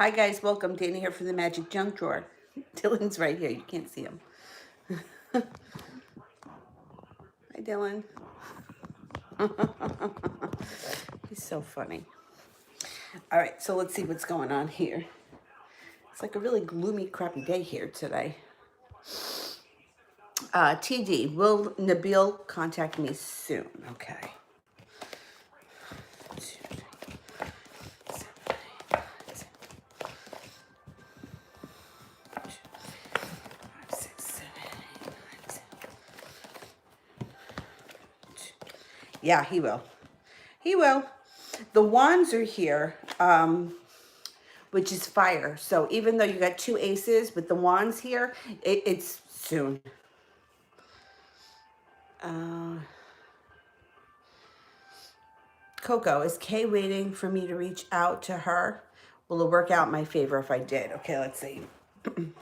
Hi guys, welcome. Dana here from the Magic Junk Drawer. Dylan's right here. You can't see him. Hi Dylan. He's so funny. All right, so let's see what's going on here. It's like a really gloomy, crappy day here today. TD, will Nabil contact me soon? Okay. Yeah, he will. He will. The wands are here, which is fire. So even though you got two aces with the wands here, it's soon. Coco, is Kay waiting for me to reach out to her? Will it work out in my favor if I did? Okay, let's see. 13.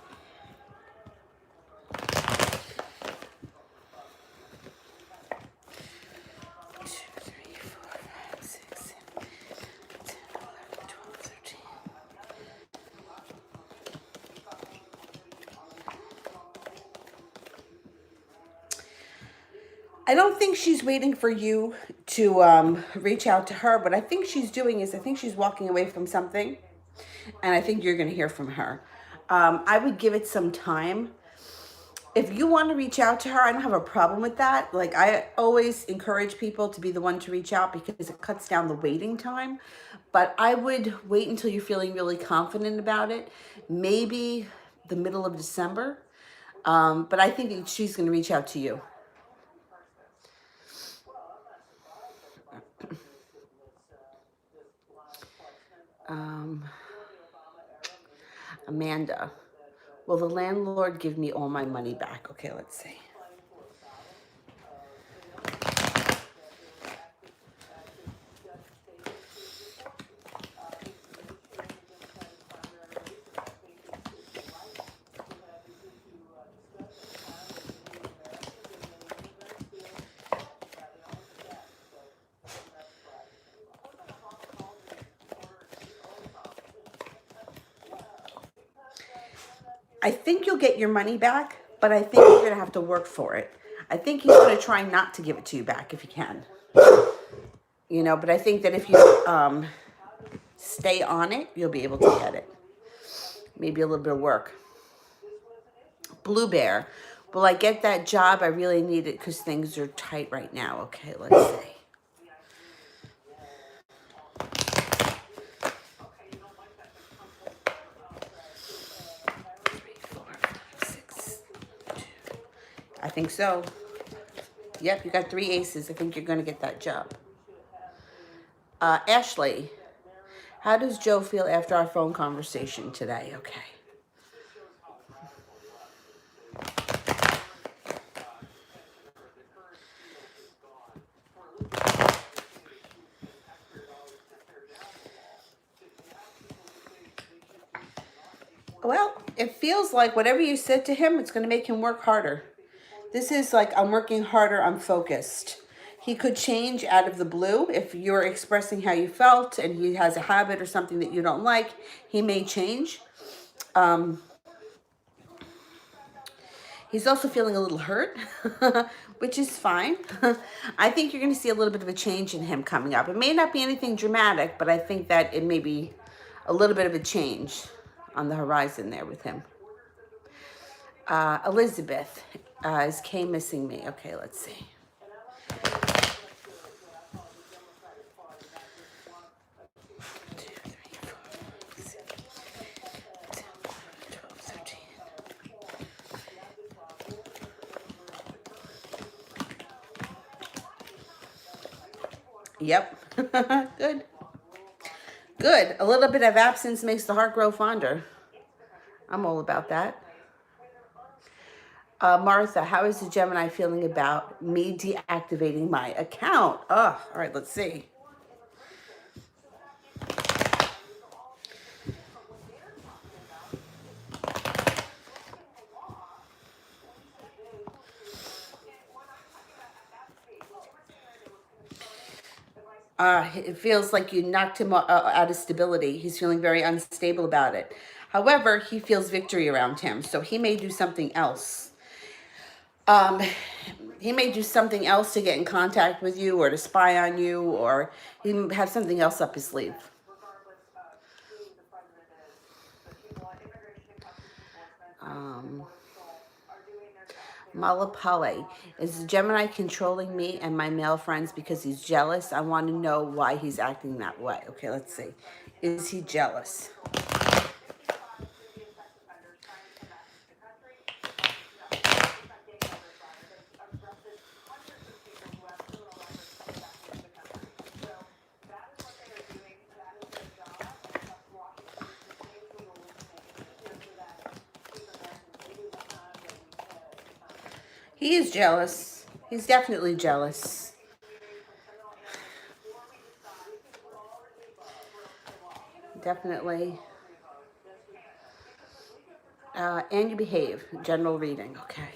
I don't think she's waiting for you to reach out to her. What I think she's doing is I think she's walking away from something, and I think you're going to hear from her. I would give it some time. If you want to reach out to her, I don't have a problem with that. Like, I always encourage people to be the one to reach out because it cuts down the waiting time. But I would wait until you're feeling really confident about it. Maybe the middle of December. But I think she's going to reach out to you. Amanda, will the landlord give me all my money back? Okay, let's see. I think you'll get your money back, but I think you're going to have to work for it. I think he's going to try not to give it to you back if he can. You know, but I think that if you stay on it, you'll be able to get it. Maybe a little bit of work. Blue Bear, will I get that job? I really need it because things are tight right now. Okay, let's see. I think so. Yep, you got 3 aces. I think you're going to get that job. Ashley, how does Joe feel after our phone conversation today? Okay. Well, it feels like whatever you said to him, it's going to make him work harder. This is like, I'm working harder, I'm focused. He could change out of the blue if you're expressing how you felt and he has a habit or something that you don't like, he may change. He's also feeling a little hurt, which is fine. I think you're going to see a little bit of a change in him coming up. It may not be anything dramatic, but I think that it may be a little bit of a change on the horizon there with him. Elizabeth, is Kay missing me? Okay, let's see. Yep. Good. Good. A little bit of absence makes the heart grow fonder. I'm all about that. Martha, how is the Gemini feeling about me deactivating my account? Oh, all right, let's see. It feels like you knocked him out of stability. He's feeling very unstable about it. However, he feels victory around him, so he may do something else. Um, he may do something else to get in contact with you or to spy on you, or he may have something else up his sleeve. Um, Malapale, is Gemini controlling me and my male friends because he's jealous? I want to know why he's acting that way. Okay, let's see. Is he jealous? He is jealous. He's definitely jealous. Definitely. And you behave. General reading. Okay.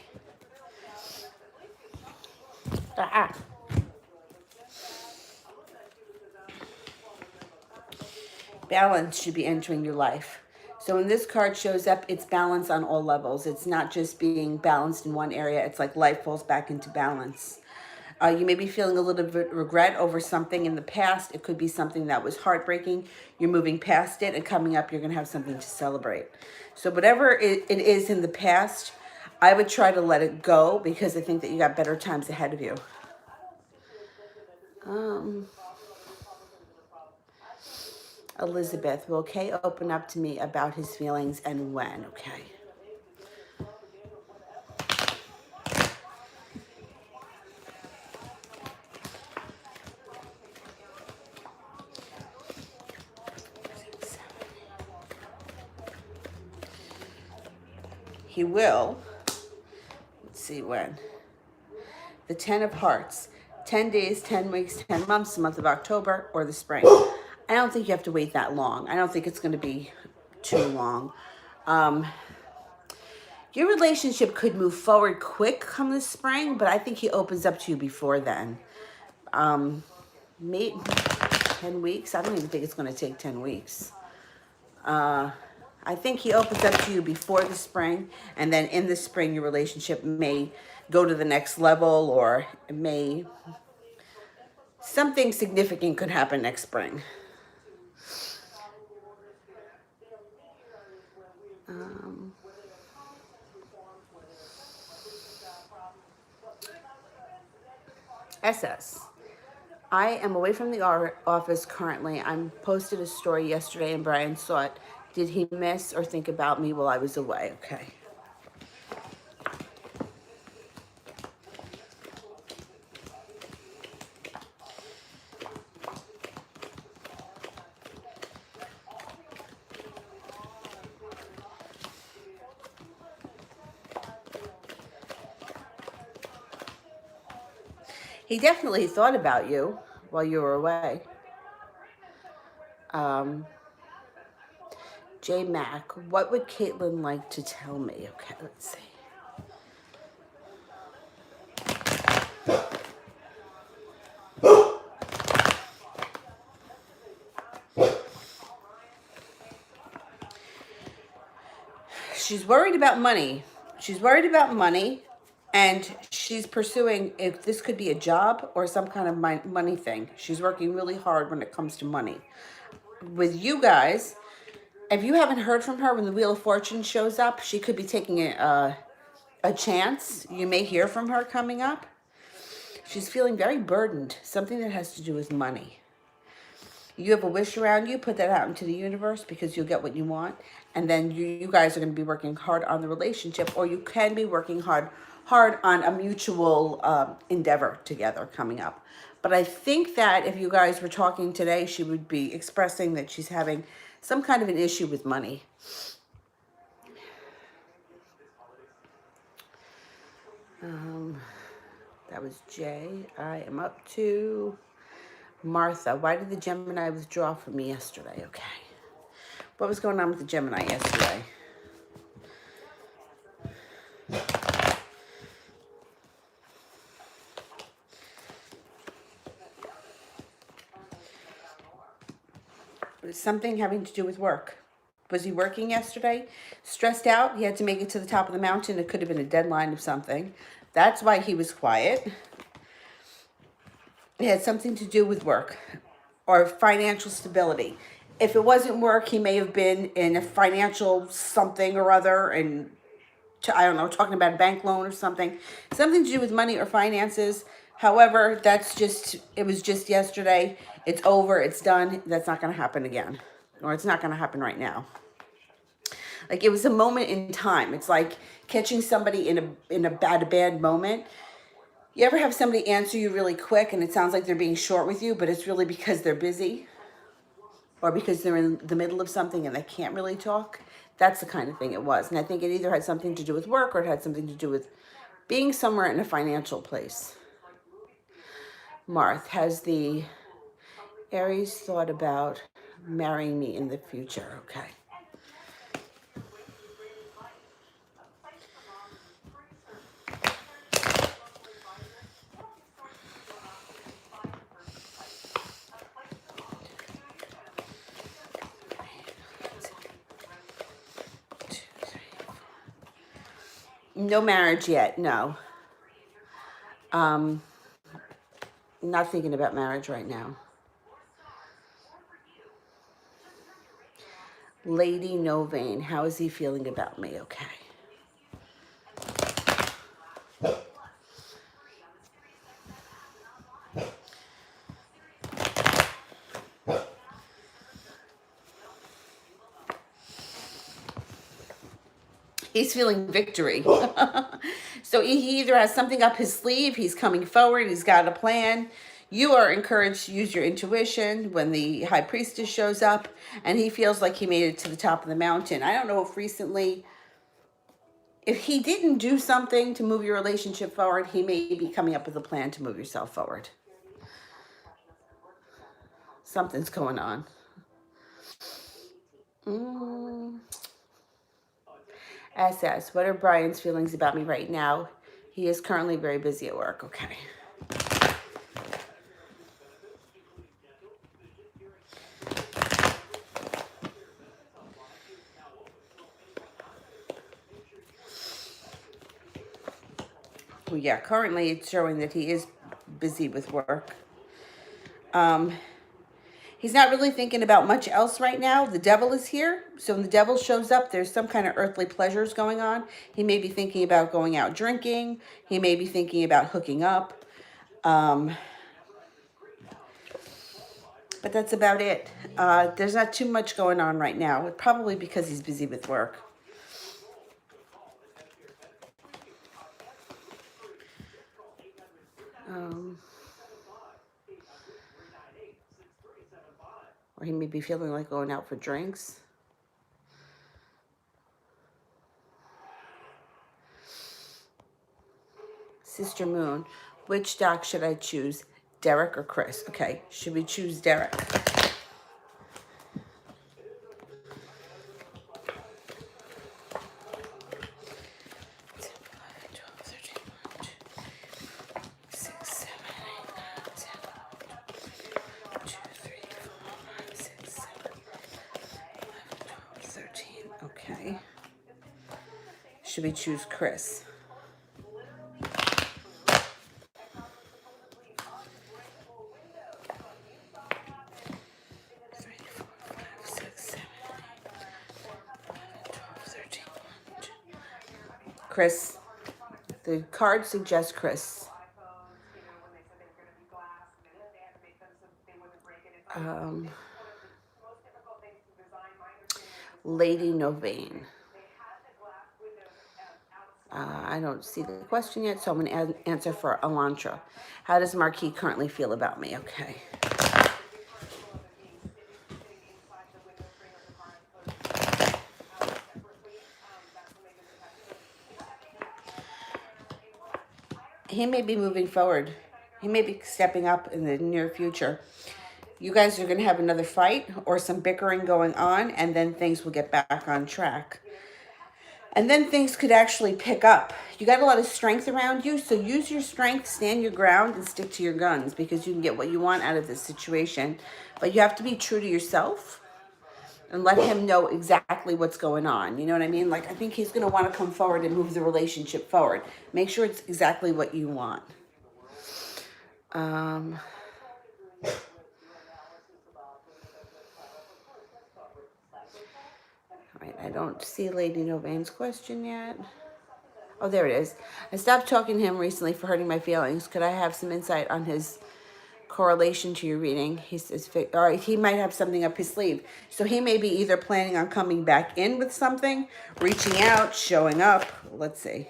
Ah. Balance should be entering your life. So when this card shows up, it's balance on all levels. It's not just being balanced in one area. It's like life falls back into balance. You may be feeling a little bit of regret over something in the past. It could be something that was heartbreaking. You're moving past it, and coming up, you're going to have something to celebrate. So whatever it is in the past, I would try to let it go, because I think that you got better times ahead of you. Elizabeth, will Kay open up to me about his feelings and when? Okay. He will. Let's see when. The 10 of Hearts. 10 days, 10 weeks, 10 months, the month of October, or the spring. I don't think you have to wait that long. I don't think it's going to be too long. Your relationship could move forward quick come the spring, but I think he opens up to you before then. Maybe 10 weeks. I don't even think it's going to take 10 weeks. I think he opens up to you before the spring, and then in the spring, your relationship may go to the next level, or it may, something significant could happen next spring. SS. I am away from the office currently. I posted a story yesterday and Brian saw it. Did he miss or think about me while I was away? Okay. He definitely thought about you while you were away. J Mac, what would Caitlin like to tell me? Okay, let's see. She's worried about money. She's worried about money, and she's pursuing if this could be a job or some kind of money thing. She's working really hard when it comes to money. With you guys, if you haven't heard from her when the Wheel of Fortune shows up, she could be taking a chance. You may hear from her coming up. She's feeling very burdened, something that has to do with money. You have a wish around you, put that out into the universe, because you'll get what you want. And then you guys are going to be working hard on the relationship, or you can be working hard on a mutual endeavor together coming up. But I think that if you guys were talking today, she would be expressing that she's having some kind of an issue with money. That was Jay. I am up to Martha. Why did the Gemini withdraw from me yesterday? Okay. What was going on with the Gemini yesterday? something having to do with work. Was he working yesterday? Stressed out? He had to make it to the top of the mountain. It could have been a deadline of something. That's why he was quiet. It had something to do with work or financial stability. If it wasn't work, he may have been in a financial something or other, and I don't know, talking about a bank loan or something to do with money or finances. However, it was just yesterday. It's over. It's done. That's not going to happen again, or it's not going to happen right now. Like, it was a moment in time. It's like catching somebody in a bad moment. You ever have somebody answer you really quick and it sounds like they're being short with you, but it's really because they're busy or because they're in the middle of something and they can't really talk? That's the kind of thing it was. And I think it either had something to do with work or it had something to do with being somewhere in a financial place. Marth, has the Aries thought about marrying me in the future? Okay. No marriage yet, no. Not thinking about marriage right now. Lady Novain, how is he feeling about me? Okay. He's feeling victory. So he either has something up his sleeve, he's coming forward, he's got a plan. You are encouraged to use your intuition when the high priestess shows up, and he feels like he made it to the top of the mountain. I don't know if recently, if he didn't do something to move your relationship forward, he may be coming up with a plan to move yourself forward. Something's going on. SS, what are Brian's feelings about me right now? He is currently very busy at work. Okay. Well, yeah, currently it's showing that he is busy with work. He's not really thinking about much else right now. The devil is here. So when the devil shows up, there's some kind of earthly pleasures going on. He may be thinking about going out drinking. He may be thinking about hooking up. But that's about it. There's not too much going on right now. Probably because he's busy with work. Or he may be feeling like going out for drinks. Sister Moon, which doc should I choose? Derek or Chris? Okay, should we choose Derek? Okay. Should we choose Chris? Chris. The card suggests Chris. Lady Novain. I don't see the question yet, so I'm going to answer for Elantra. How does Marquis currently feel about me? Okay. He may be moving forward. He may be stepping up in the near future. You guys are going to have another fight or some bickering going on, and then things will get back on track. And then things could actually pick up. You got a lot of strength around you, so use your strength, stand your ground, and stick to your guns, because you can get what you want out of this situation. But you have to be true to yourself. and let him know exactly what's going on. You know what I mean? Like, I think he's going to want to come forward and move the relationship forward. Make sure it's exactly what you want. All right, I don't see Lady Novane's question yet. Oh, there it is. I stopped talking to him recently for hurting my feelings. Could I have some insight on his correlation to your reading? He says, or he might have something up his sleeve. So he may be either planning on coming back in with something, reaching out, showing up. Let's see.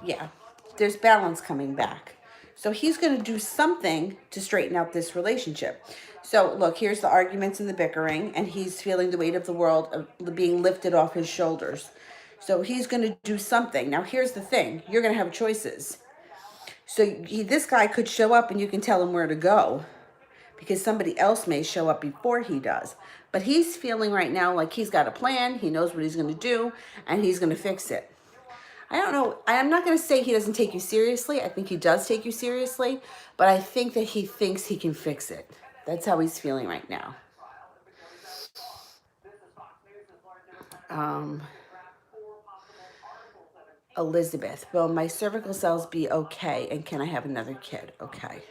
Yeah, there's balance coming back. So he's going to do something to straighten out this relationship. So look, here's the arguments and the bickering, and he's feeling the weight of the world being lifted off his shoulders. So he's going to do something. Now, here's the thing. You're going to have choices. So this guy could show up and you can tell him where to go because somebody else may show up before he does. But he's feeling right now like he's got a plan. He knows what he's going to do, and he's going to fix it. I don't know. I'm not going to say he doesn't take you seriously. I think he does take you seriously, but I think that he thinks he can fix it. That's how he's feeling right now. Elizabeth, will my cervical cells be okay, and can I have another kid? Okay.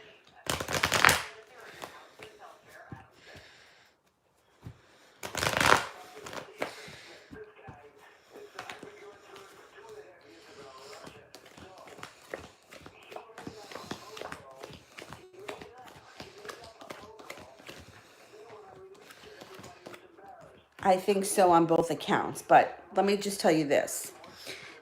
I think so on both accounts, but let me just tell you this.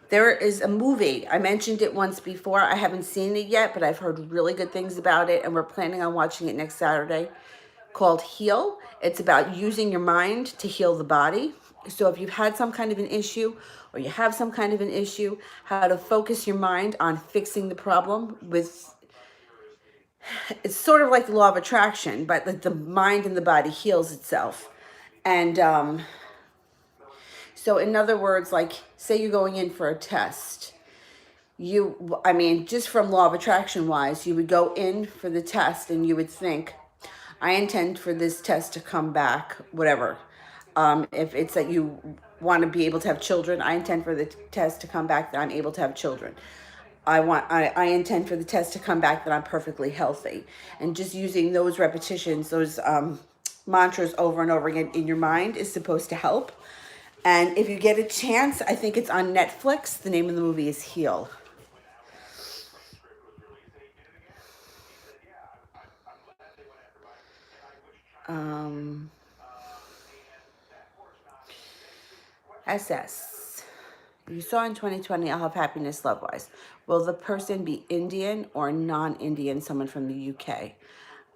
There is a movie. I mentioned it once before. I haven't seen it yet, but I've heard really good things about it, and we're planning on watching it next Saturday, called Heal. It's about using your mind to heal the body. So if you've had some kind of an issue or you have some kind of an issue, how to focus your mind on fixing the problem with, it's sort of like the law of attraction, but like the mind and the body heals itself. And so in other words, like say you're going in for a test. Just from law of attraction wise, you would go in for the test and you would think, I intend for this test to come back, whatever. If it's that you want to be able to have children, I intend for the test to come back that I'm able to have children. I intend for the test to come back that I'm perfectly healthy. And just using those repetitions, those mantras over and over again in your mind is supposed to help. And if you get a chance, I think it's on Netflix. The name of the movie is Heal. SS. You saw in 2020, I'll have happiness love-wise. Will the person be Indian or non-Indian, someone from the UK?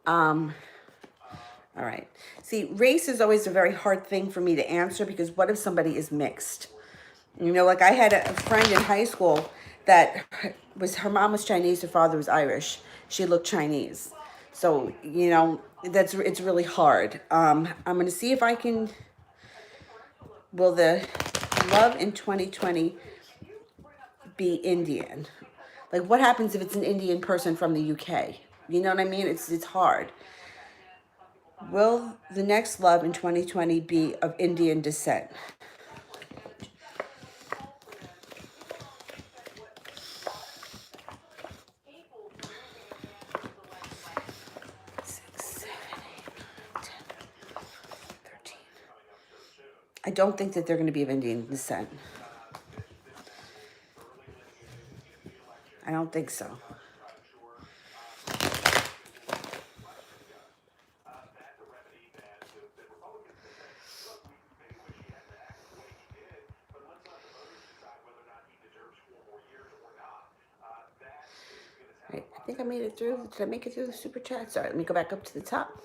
All right. See, race is always a very hard thing for me to answer because what if somebody is mixed? You know, like I had a friend in high school that her mom was Chinese, her father was Irish. She looked Chinese. So, you know, it's really hard. I'm going to see if I can, will the love in 2020 be Indian? Like what happens if it's an Indian person from the UK? You know what I mean? It's hard. Will the next love in 2020 be of Indian descent? I don't think that they're going to be of Indian descent. I don't think so. Right, I think I made it through. Did I make it through the super chat? Sorry, let me go back up to the top.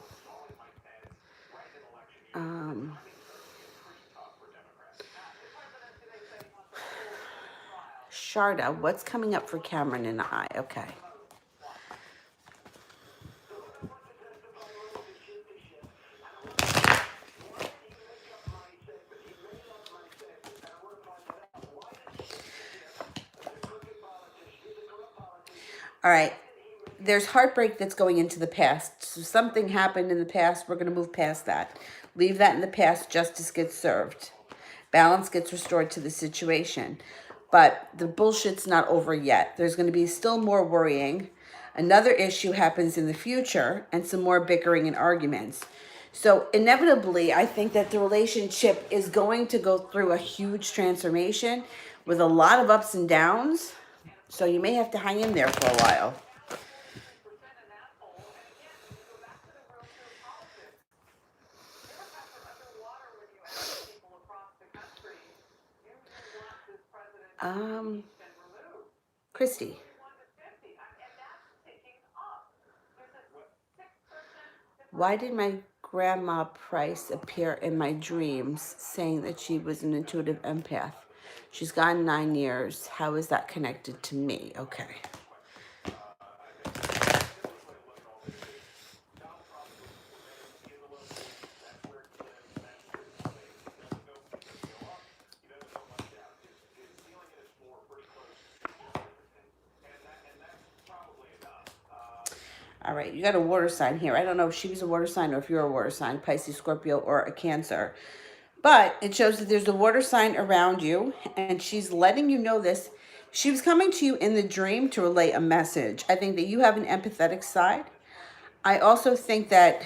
Sharda, what's coming up for Cameron and I? Okay. All right. There's heartbreak that's going into the past. So something happened in the past. We're going to move past that. Leave that in the past. Justice gets served. Balance gets restored to the situation. But the bullshit's not over yet. There's going to be still more worrying. Another issue happens in the future and some more bickering and arguments. So inevitably, I think that the relationship is going to go through a huge transformation with a lot of ups and downs. So you may have to hang in there for a while. Christy. Why did my grandma Price appear in my dreams saying that she was an intuitive empath? She's gone 9 years. How is that connected to me? Okay. All right, you got a water sign here. I don't know if she was a water sign or if you're a water sign, Pisces, Scorpio, or a Cancer. But it shows that there's a water sign around you, and she's letting you know this. She was coming to you in the dream to relay a message. I think that you have an empathetic side. I also think that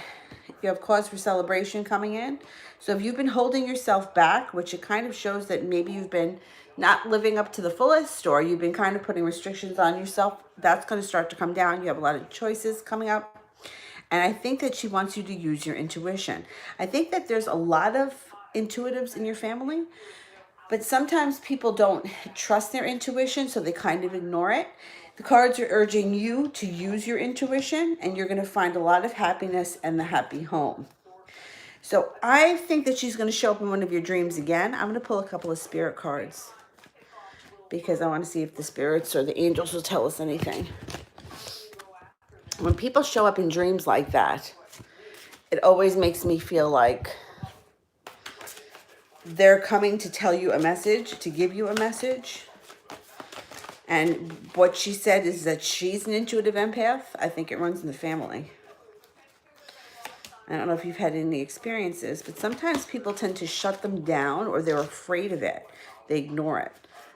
you have cause for celebration coming in. So if you've been holding yourself back, which it kind of shows that maybe you've been not living up to the fullest, or you've been kind of putting restrictions on yourself, that's going to start to come down. You have a lot of choices coming up. And I think that she wants you to use your intuition. I think that there's a lot of intuitives in your family, but sometimes people don't trust their intuition, so they kind of ignore it. The cards are urging you to use your intuition, and you're going to find a lot of happiness and the happy home. So I think that she's going to show up in one of your dreams again. I'm going to pull a couple of spirit cards because I want to see if the spirits or the angels will tell us anything. When people show up in dreams like that, it always makes me feel like they're coming to tell you a message, to give you a message. And what she said is that she's an intuitive empath. I think it runs in the family. I don't know if you've had any experiences, but sometimes people tend to shut them down, or they're afraid of it. They ignore it.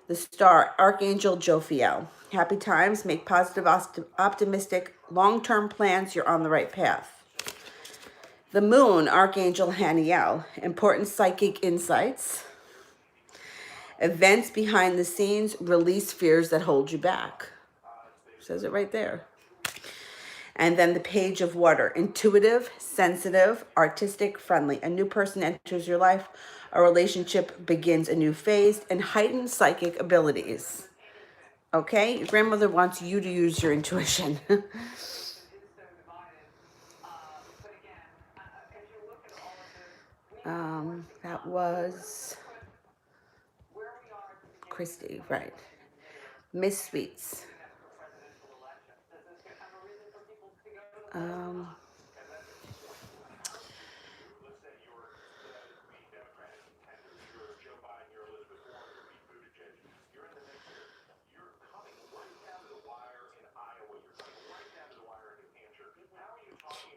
The star, Archangel Jophiel. Happy times, make positive, optimistic, long-term plans. You're on the right path. The moon, Archangel Haniel. Important psychic insights. Events behind the scenes, release fears that hold you back. Says it right there. And then the page of water, intuitive, sensitive, artistic, friendly. A new person enters your life. A relationship begins a new phase, and heightened psychic abilities. Okay? Your grandmother wants you to use your intuition. That was Christy, right. Miss Sweets.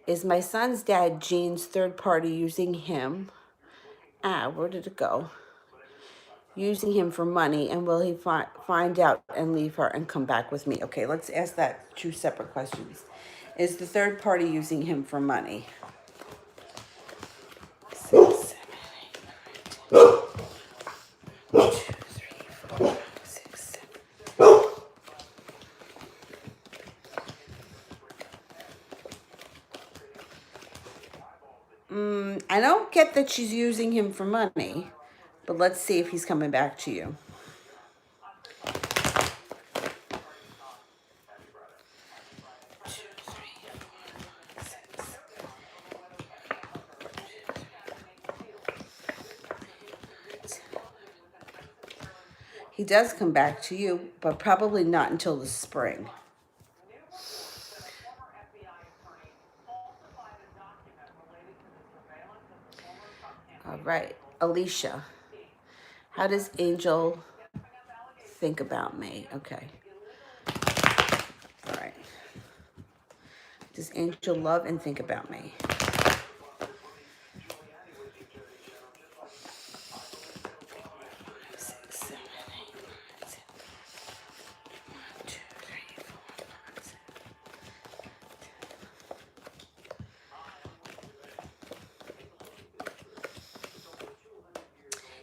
Is my son's dad, Gene's third party, using him? Where did it go? Using him for money, and will he find out and leave her and come back with me? Okay, let's ask that 2 separate questions. Is the third party using him for money? 6, 7, 8, 9, 1, 2, 3, 4, 6, 7. I don't get that she's using him for money, but let's see if he's coming back to you. He does come back to you, but probably not until the spring. All right, Alicia. How does Angel think about me? Okay. All right. Does Angel love and think about me?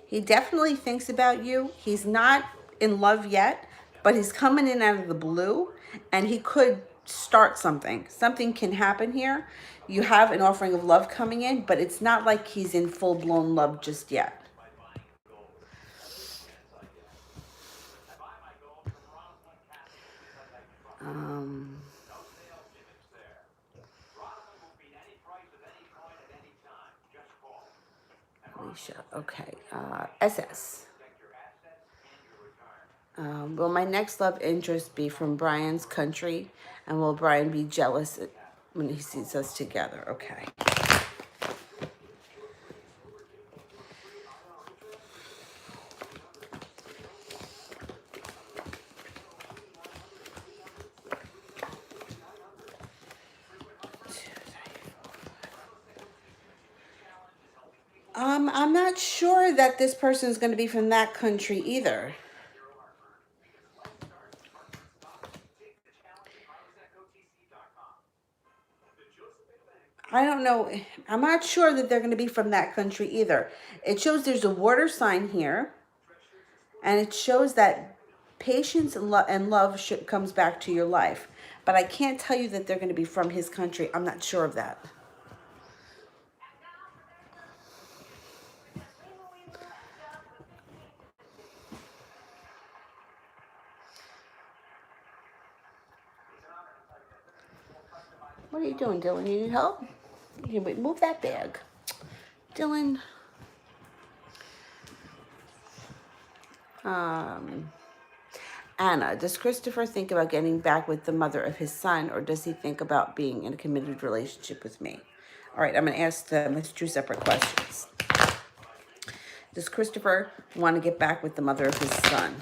He definitely thinks about you. He's not in love yet, but he's coming in out of the blue, and he could start something. Something can happen here. You have an offering of love coming in, but it's not like he's in full-blown love just yet. Um, Alicia, okay. SS. Will my next love interest be from Brian's country? And will Brian be jealous when he sees us together? Okay. I'm not sure that this person is going to be from that country either. I don't know. I'm not sure that they're going to be from that country either. It shows there's a water sign here, and it shows that patience and love comes back to your life. But I can't tell you that they're going to be from his country. I'm not sure of that. What are you doing, Dylan? You need help? You can move that bag. Dylan. Anna, does Christopher think about getting back with the mother of his son, or does he think about being in a committed relationship with me? All right, I'm going to ask them. It's two separate questions. Does Christopher want to get back with the mother of his son?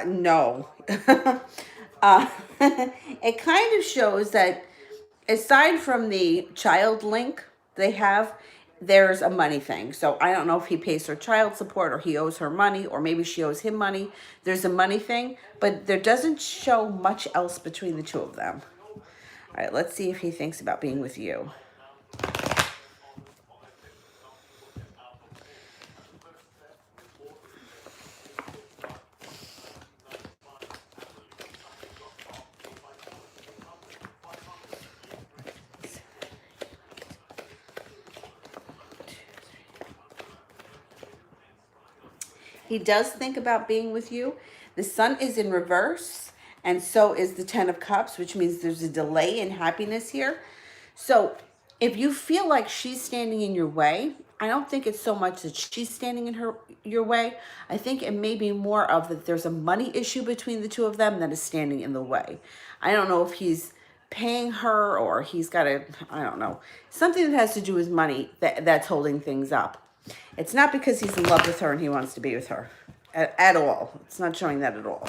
No. It kind of shows that aside from the child link they have, there's a money thing. So I don't know if he pays her child support or he owes her money or maybe she owes him money. There's a money thing, but there doesn't show much else between the two of them. All right, let's see if he thinks about being with you. He does think about being with you. The sun is in reverse, and so is the 10 of Cups, which means there's a delay in happiness here. So if you feel like she's standing in your way, I don't think it's so much that she's standing in your way. I think it may be more of that there's a money issue between the two of them that is standing in the way. I don't know if he's paying her or he's got I don't know, something that has to do with money that's holding things up. It's not because he's in love with her and he wants to be with her at all. It's not showing that at all.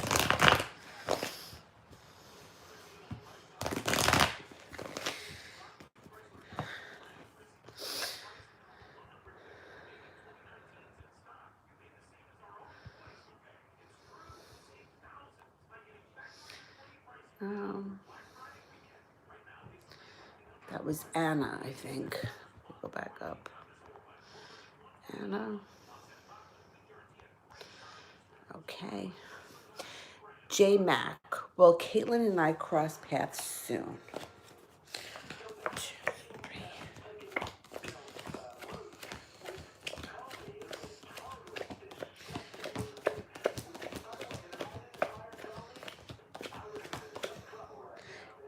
That was Anna, I think. We'll go back up. Anna. Okay. J Mac. Will Caitlin and I cross paths soon? 2, 3.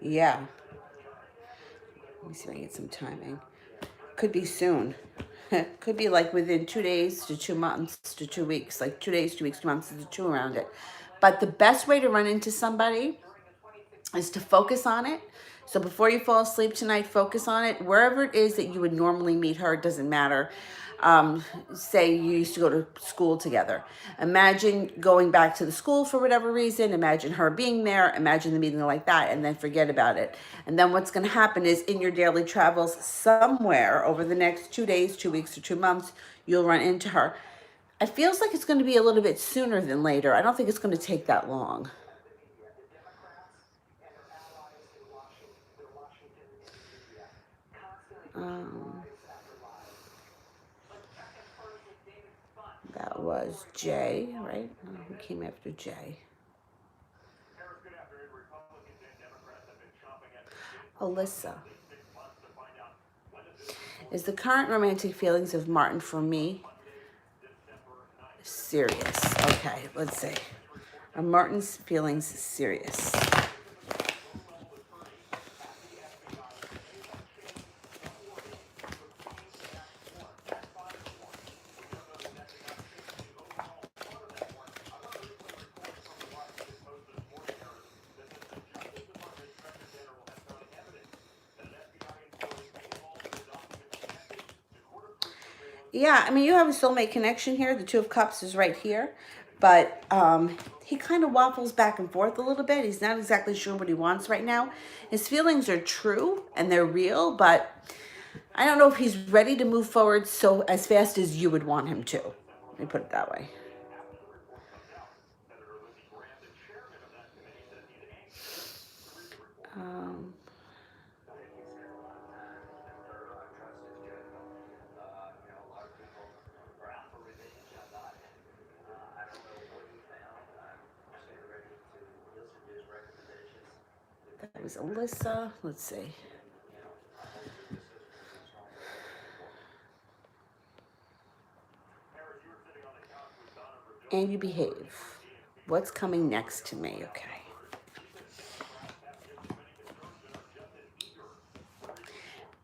Yeah. Let me see if I can get some timing. Could be soon. Could be like within 2 days to 2 months to 2 weeks, like 2 days, 2 weeks, 2 months to 2 around it. But the best way to run into somebody is to focus on it. So before you fall asleep tonight, focus on it. Wherever it is that you would normally meet her, it doesn't matter. Say you used to go to school together. Imagine going back to the school for whatever reason. Imagine her being there. Imagine the meeting like that, and then forget about it. And then what's going to happen is in your daily travels somewhere over the next 2 days, 2 weeks, or 2 months, you'll run into her. It feels like it's going to be a little bit sooner than later. I don't think it's going to take that long. That was Jay, right? Who came after Jay? Alyssa. Is the current romantic feelings of Martin for me serious? Okay, let's see. Are Martin's feelings serious? Yeah, I mean, you have a soulmate connection here. The Two of Cups is right here. But he kind of waffles back and forth a little bit. He's not exactly sure what he wants right now. His feelings are true and they're real, but I don't know if he's ready to move forward so as fast as you would want him to. Let me put it that way. Um, that was Alyssa. Let's see. And you behave. What's coming next to me? Okay.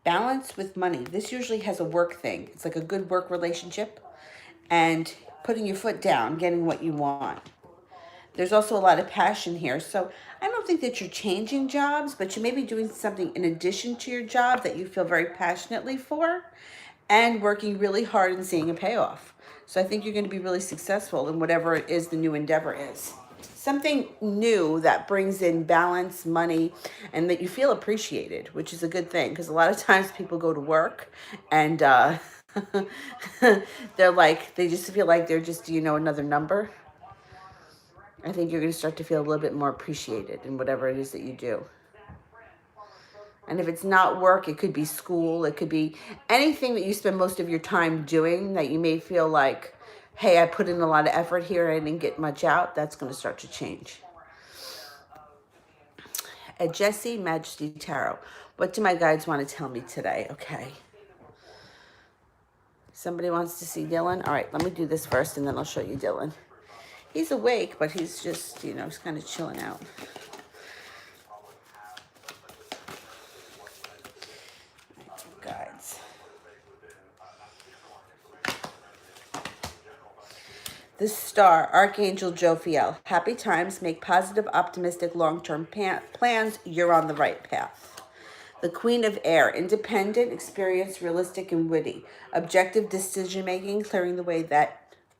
Balance with money. This usually has a work thing. It's like a good work relationship and putting your foot down, getting what you want. There's also a lot of passion here. So I don't think that you're changing jobs, but you may be doing something in addition to your job that you feel very passionately for and working really hard and seeing a payoff. So I think you're going to be really successful in whatever it is the new endeavor is. Something new that brings in balance, money, and that you feel appreciated, which is a good thing because a lot of times people go to work and they're like, they just feel like they're just, another number. I think you're going to start to feel a little bit more appreciated in whatever it is that you do. And if it's not work, it could be school. It could be anything that you spend most of your time doing that you may feel like, hey, I put in a lot of effort here. I didn't get much out. That's going to start to change. At Jesse Majesty Tarot, what do my guides want to tell me today? Okay. Somebody wants to see Dylan. All right, let me do this first and then I'll show you Dylan. He's awake, but he's just, he's kind of chilling out. Guides. The Star, Archangel Jophiel. Happy times, make positive, optimistic, long-term plans. You're on the right path. The Queen of Air, independent, experienced, realistic, and witty. Objective decision-making, clearing the way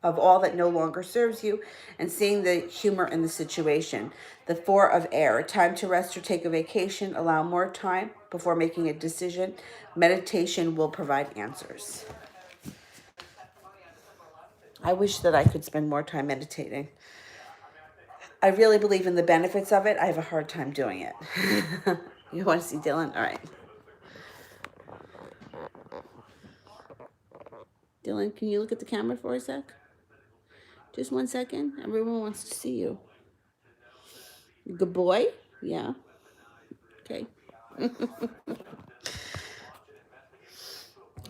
of all that no longer serves you, and seeing the humor in the situation. The Four of Air, time to rest or take a vacation. Allow more time before making a decision. Meditation will provide answers. I wish that I could spend more time meditating. I really believe in the benefits of it. I have a hard time doing it. You want to see Dylan? All right. Dylan, can you look at the camera for a sec? Just 1 second. Everyone wants to see you. Good boy? Yeah. Okay.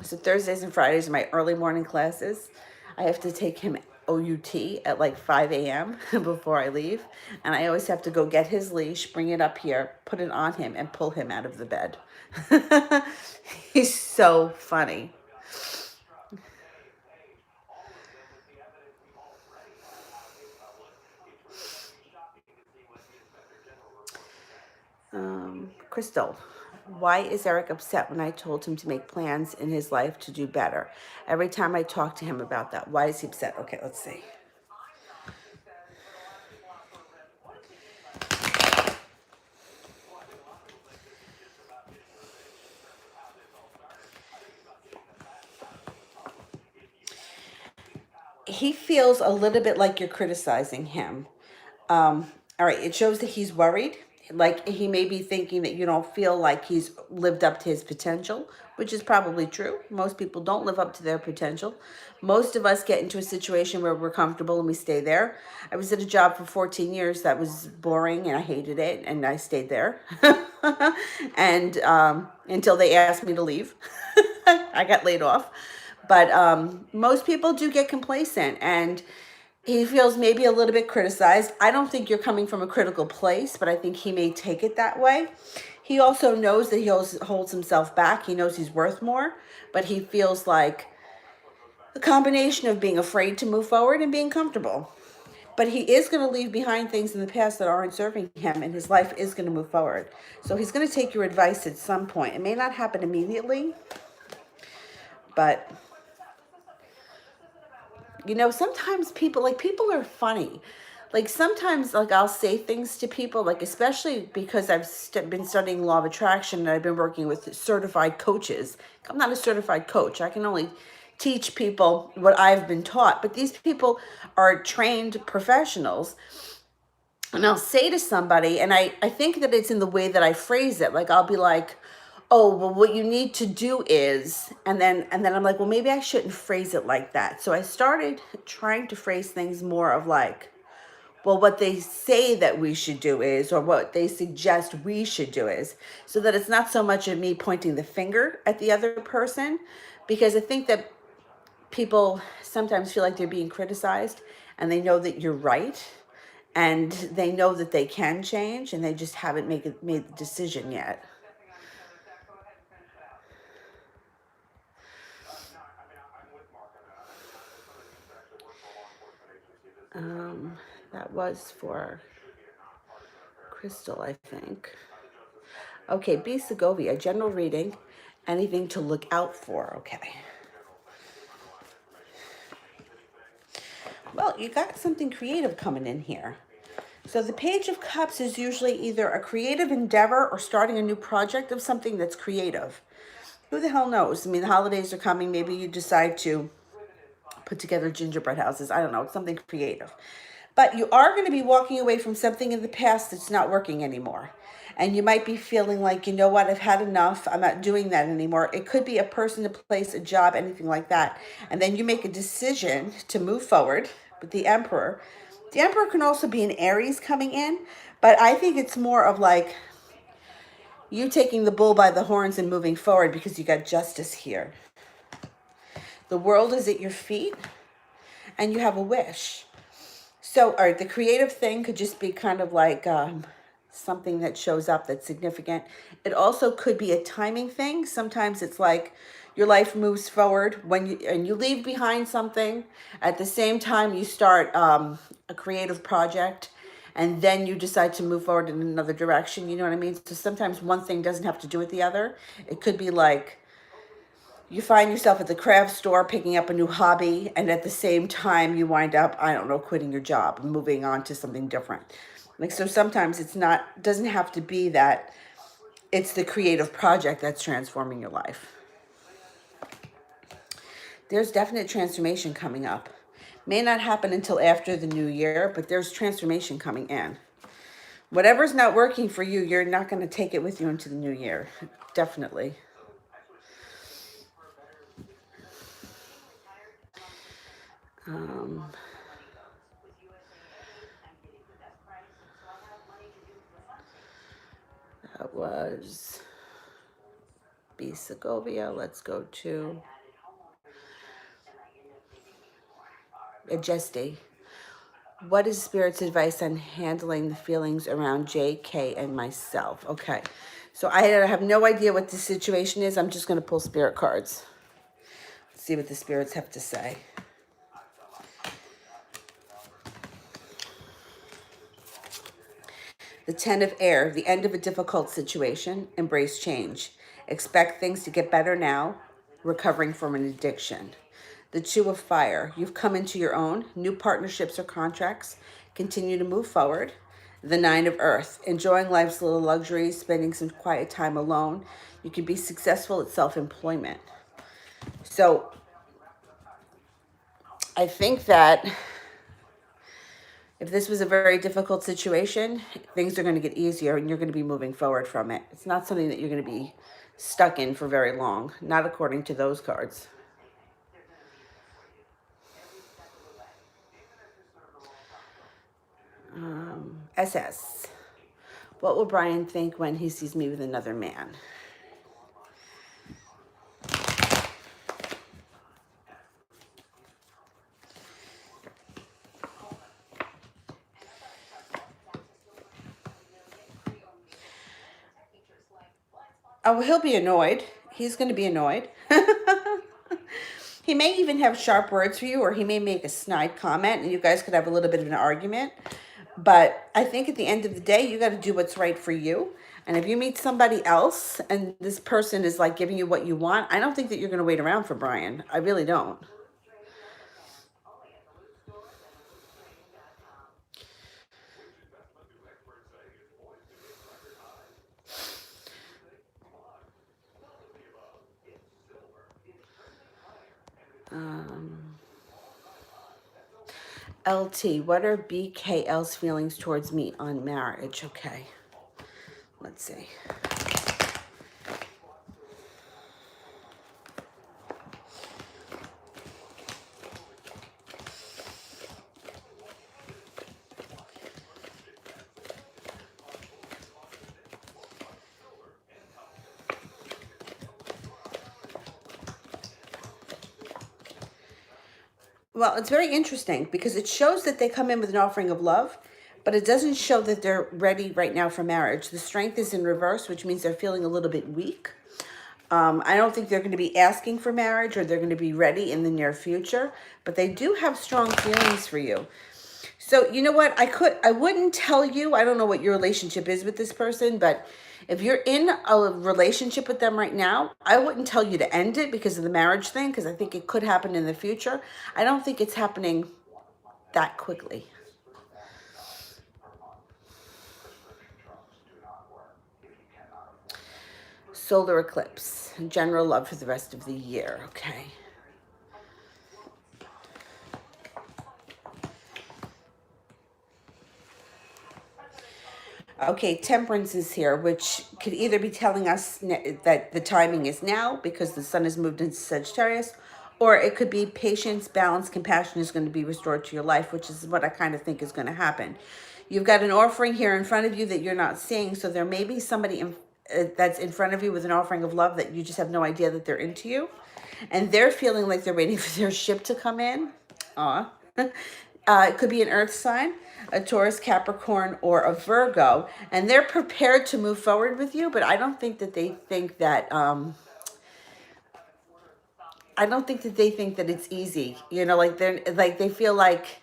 So Thursdays and Fridays are my early morning classes. I have to take him OUT at like 5 a.m. before I leave. And I always have to go get his leash, bring it up here, put it on him, and pull him out of the bed. He's so funny. Crystal, why is Eric upset when I told him to make plans in his life to do better? Every time I talk to him about that, why is he upset? Okay, let's see. He feels a little bit like you're criticizing him. All right, it shows that he's worried. Like he may be thinking that you don't feel like he's lived up to his potential, which is probably true. Most people don't live up to their potential. Most of us get into a situation where we're comfortable and we stay there. I was at a job for 14 years that was boring and I hated it, and I stayed there. And until they asked me to leave, I got laid off. But most people do get complacent, and he feels maybe a little bit criticized. I don't think you're coming from a critical place, but I think he may take it that way. He also knows that he holds himself back. He knows he's worth more, but he feels like the combination of being afraid to move forward and being comfortable. But he is going to leave behind things in the past that aren't serving him, and his life is going to move forward. So he's going to take your advice at some point. It may not happen immediately, but sometimes people are funny. Like sometimes like I'll say things to people, like especially because I've been studying law of attraction and I've been working with certified coaches. I'm not a certified coach. I can only teach people what I've been taught, but these people are trained professionals. And I'll say to somebody, and I think that it's in the way that I phrase it. Like I'll be like, oh, well, what you need to do is, and then I'm like, well, maybe I shouldn't phrase it like that. So I started trying to phrase things more of like, well, what they say that we should do is, or what they suggest we should do is, so that it's not so much of me pointing the finger at the other person, because I think that people sometimes feel like they're being criticized and they know that you're right and they know that they can change and they just haven't made the decision yet. That was for Crystal, I think. Okay, B. Segovia, general reading. Anything to look out for. Okay. Well, you got something creative coming in here. So the Page of Cups is usually either a creative endeavor or starting a new project of something that's creative. Who the hell knows? I mean, the holidays are coming. Maybe you decide to put together gingerbread houses. I don't know. It's something creative. But you are going to be walking away from something in the past that's not working anymore. And you might be feeling like, you know what, I've had enough. I'm not doing that anymore. It could be a person, a place, a job, anything like that. And then you make a decision to move forward with the Emperor. The Emperor can also be an Aries coming in, but I think it's more of like you taking the bull by the horns and moving forward because you got justice here. The world is at your feet and you have a wish. So, all right, the creative thing could just be kind of like something that shows up that's significant. It also could be a timing thing. Sometimes it's like your life moves forward and you leave behind something. At the same time, you start a creative project, and then you decide to move forward in another direction. You know what I mean? So sometimes one thing doesn't have to do with the other. It could be like you find yourself at the craft store picking up a new hobby, and at the same time you wind up, I don't know, quitting your job and moving on to something different. Like, so sometimes it's not, doesn't have to be that it's the creative project that's transforming your life. There's definite transformation coming up. May not happen until after the new year, but there's transformation coming in. Whatever's not working for you, you're not going to take it with you into the new year. Definitely. That was B. Segovia. Let's go to Adjusty. What is Spirit's advice on handling the feelings around JK and myself? Okay, so I have no idea what the situation is. I'm just going to pull Spirit cards. Let's see what the Spirits have to say. The Ten of Air, the end of a difficult situation, embrace change. Expect things to get better now, recovering from an addiction. The Two of Fire, you've come into your own, new partnerships or contracts, continue to move forward. The Nine of Earth, enjoying life's little luxuries, spending some quiet time alone. You can be successful at self-employment. So I think that if this was a very difficult situation, things are going to get easier and you're going to be moving forward from it. It's not something that you're going to be stuck in for very long, not according to those cards. SS. What will Brian think when he sees me with another man? Oh, he'll be annoyed. He's going to be annoyed. He may even have sharp words for you, or he may make a snide comment, and you guys could have a little bit of an argument. But I think at the end of the day, you got to do what's right for you. And if you meet somebody else and this person is like giving you what you want, I don't think that you're going to wait around for Brian. I really don't. LT, what are BKL's feelings towards me on marriage? Okay, let's see. Well, it's very interesting because it shows that they come in with an offering of love, but it doesn't show that they're ready right now for marriage. The strength is in reverse, which means they're feeling a little bit weak. I don't think they're going to be asking for marriage or they're going to be ready in the near future, but they do have strong feelings for you. So you know what? I wouldn't tell you, I don't know what your relationship is with this person, but if you're in a relationship with them right now, I wouldn't tell you to end it because of the marriage thing, because I think it could happen in the future. I don't think it's happening that quickly. Solar eclipse, general love for the rest of the year. Okay. Okay, temperance is here, which could either be telling us that the timing is now because the sun has moved into Sagittarius, or it could be patience, balance, compassion is going to be restored to your life, which is what I kind of think is going to happen. You've got an offering here in front of you that you're not seeing, so there may be somebody that's in front of you with an offering of love that you just have no idea that they're into you. And they're feeling like they're waiting for their ship to come in. Aw. It could be an earth sign, a Taurus, Capricorn, or a Virgo, and they're prepared to move forward with you, but I don't think that they think that, I don't think that they think that it's easy. You know, like they feel like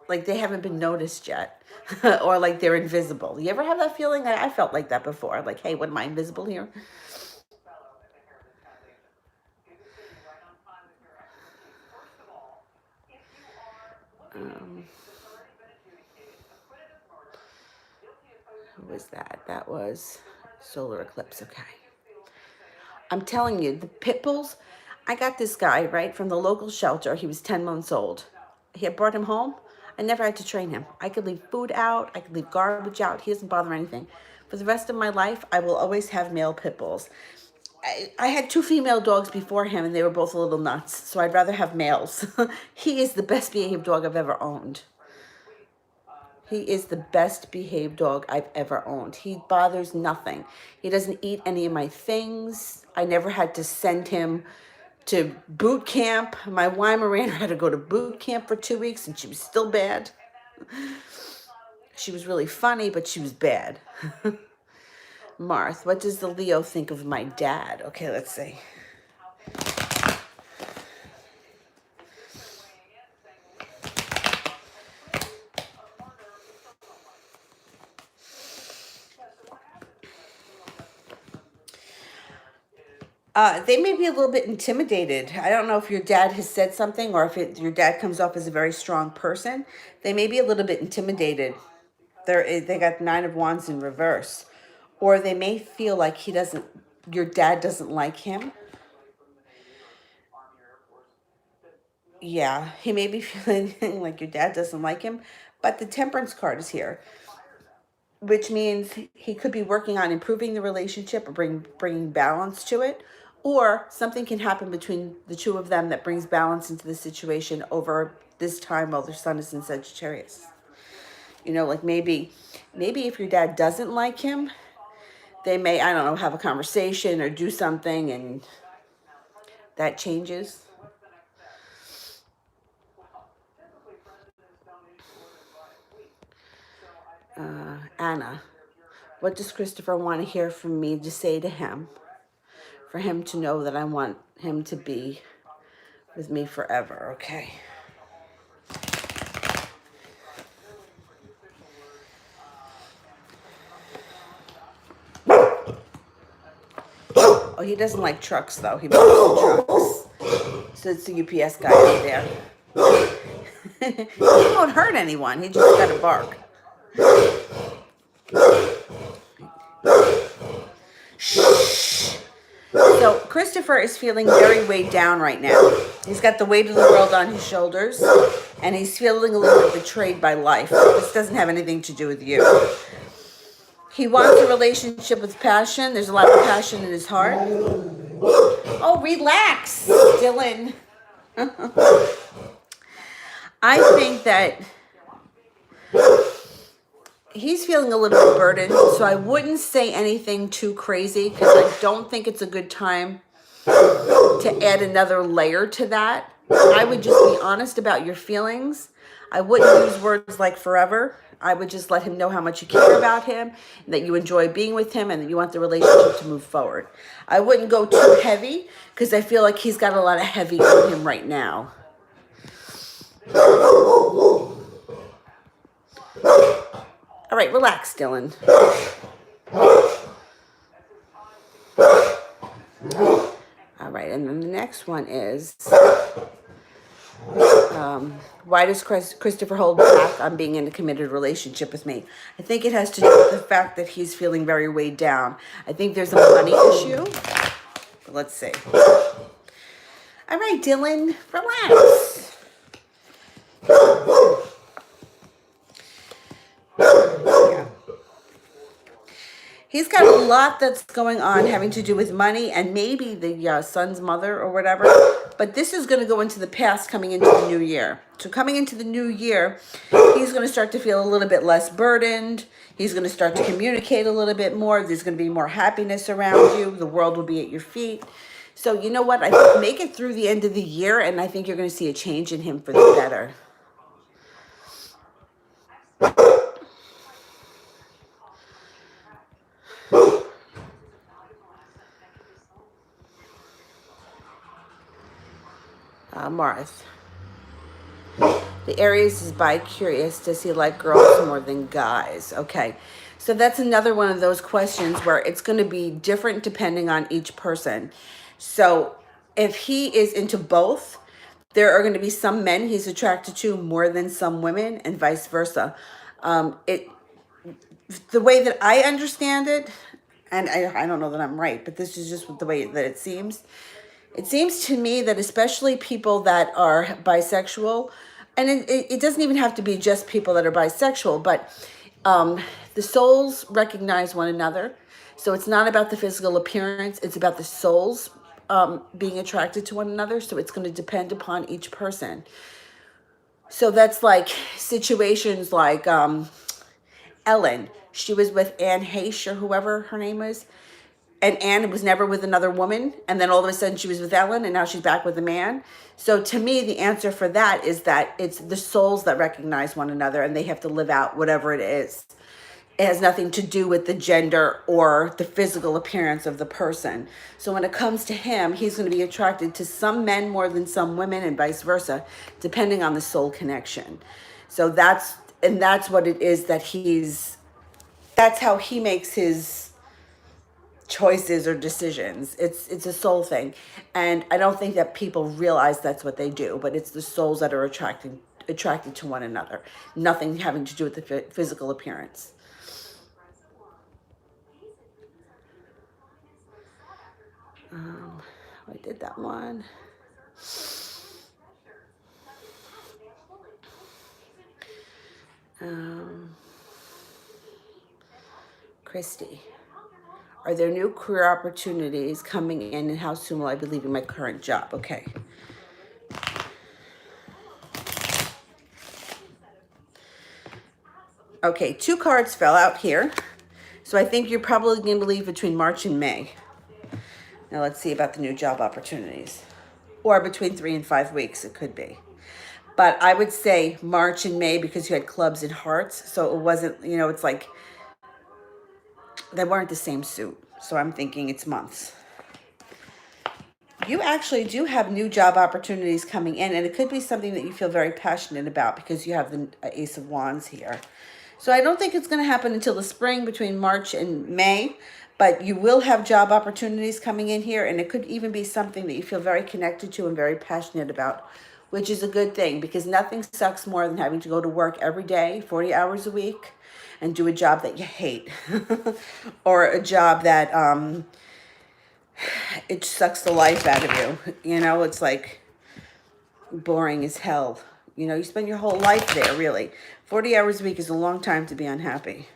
they haven't been noticed yet. Or like they're invisible. You ever have that feeling? I felt like that before. Like, hey, what, am I invisible here? Who was that? That was solar eclipse. Okay. I'm telling you, the pit bulls, I got this guy, right, from the local shelter. He was 10 months old. He had brought him home. I never had to train him. I could leave food out. I could leave garbage out. He doesn't bother anything. For the rest of my life, I will always have male pit bulls. I had two female dogs before him, and they were both a little nuts, so I'd rather have males. He is the best behaved dog I've ever owned. He is the best behaved dog I've ever owned. He bothers nothing. He doesn't eat any of my things. I never had to send him to boot camp. My Weimaraner had to go to boot camp for 2 weeks, and she was still bad. She was really funny, but she was bad. Marth, what does the Leo think of my dad? Okay, let's see. They may be a little bit intimidated. I don't know if your dad has said something or if your dad comes off as a very strong person. They may be a little bit intimidated. They got Nine of Wands in reverse. Or they may feel like your dad doesn't like him. Yeah, he may be feeling like your dad doesn't like him. But the Temperance card is here, which means he could be working on improving the relationship or bringing balance to it, or something can happen between the two of them that brings balance into the situation over this time while their sun is in Sagittarius. Like maybe if your dad doesn't like him, they may, I don't know, have a conversation or do something and that changes. Anna, what does Christopher want to hear from me to say to him? For him to know that I want him to be with me forever. Okay. Oh, he doesn't like trucks, though. He moves trucks. So it's the UPS guy over there. He won't hurt anyone. He just got to bark. Shh. So Christopher is feeling very weighed down right now. He's got the weight of the world on his shoulders, and he's feeling a little bit betrayed by life. This doesn't have anything to do with you. He wants a relationship with passion. There's a lot of passion in his heart. Oh, relax, Dylan. I think that he's feeling a little bit burdened, so I wouldn't say anything too crazy because I don't think it's a good time to add another layer to that. I would just be honest about your feelings. I wouldn't use words like forever. I would just let him know how much you care about him, and that you enjoy being with him, and that you want the relationship to move forward. I wouldn't go too heavy because I feel like he's got a lot of heavy on him right now. All right, relax, Dylan. All right, and then the next one is, why does Christopher hold back on being in a committed relationship with me? I think it has to do with the fact that he's feeling very weighed down. I think there's a money issue. But let's see. All right, Dylan, relax. Yeah. He's got a lot that's going on having to do with money and maybe the son's mother or whatever. But this is going to go into the past coming into the new year. So coming into the new year, he's going to start to feel a little bit less burdened. He's going to start to communicate a little bit more. There's going to be more happiness around you. The world will be at your feet. So you know what? I think make it through the end of the year, and I think you're going to see a change in him for the better. Marth. The Aries is bi-curious. Does he like girls more than guys? Okay. So that's another one of those questions where it's going to be different depending on each person. So if he is into both, there are going to be some men he's attracted to more than some women and vice versa. The way that I understand it, and I don't know that I'm right, but this is just the way that it seems. It seems to me that especially people that are bisexual, and it doesn't even have to be just people that are bisexual, but the souls recognize one another. So it's not about the physical appearance, it's about the souls being attracted to one another. So it's going to depend upon each person. So that's like situations like Ellen. She was with Anne Heche or whoever her name is. And Anne was never with another woman. And then all of a sudden she was with Ellen and now she's back with a man. So to me, the answer for that is that it's the souls that recognize one another and they have to live out whatever it is. It has nothing to do with the gender or the physical appearance of the person. So when it comes to him, he's going to be attracted to some men more than some women and vice versa, depending on the soul connection. So that's what it is that that's how he makes his choices or decisions. It's a soul thing, and I don't think that people realize that's what they do. But it's the souls that are attracted to one another. Nothing having to do with the physical appearance. I did that one. Christy, are there new career opportunities coming in, and how soon will I be leaving my current job? Okay. Okay, 2 cards fell out here. So I think you're probably going to leave between March and May. Now let's see about the new job opportunities. Or between 3 and 5 weeks, it could be. But I would say March and May because you had clubs and hearts. So it wasn't, it's like they weren't the same suit. So I'm thinking it's months. You actually do have new job opportunities coming in, and it could be something that you feel very passionate about because you have the Ace of Wands here. So I don't think it's going to happen until the spring between March and May, but you will have job opportunities coming in here, and it could even be something that you feel very connected to and very passionate about, which is a good thing because nothing sucks more than having to go to work every day, 40 hours a week, and do a job that you hate or a job that it sucks the life out of you. It's like boring as hell. You spend your whole life there, really. 40 hours a week is a long time to be unhappy.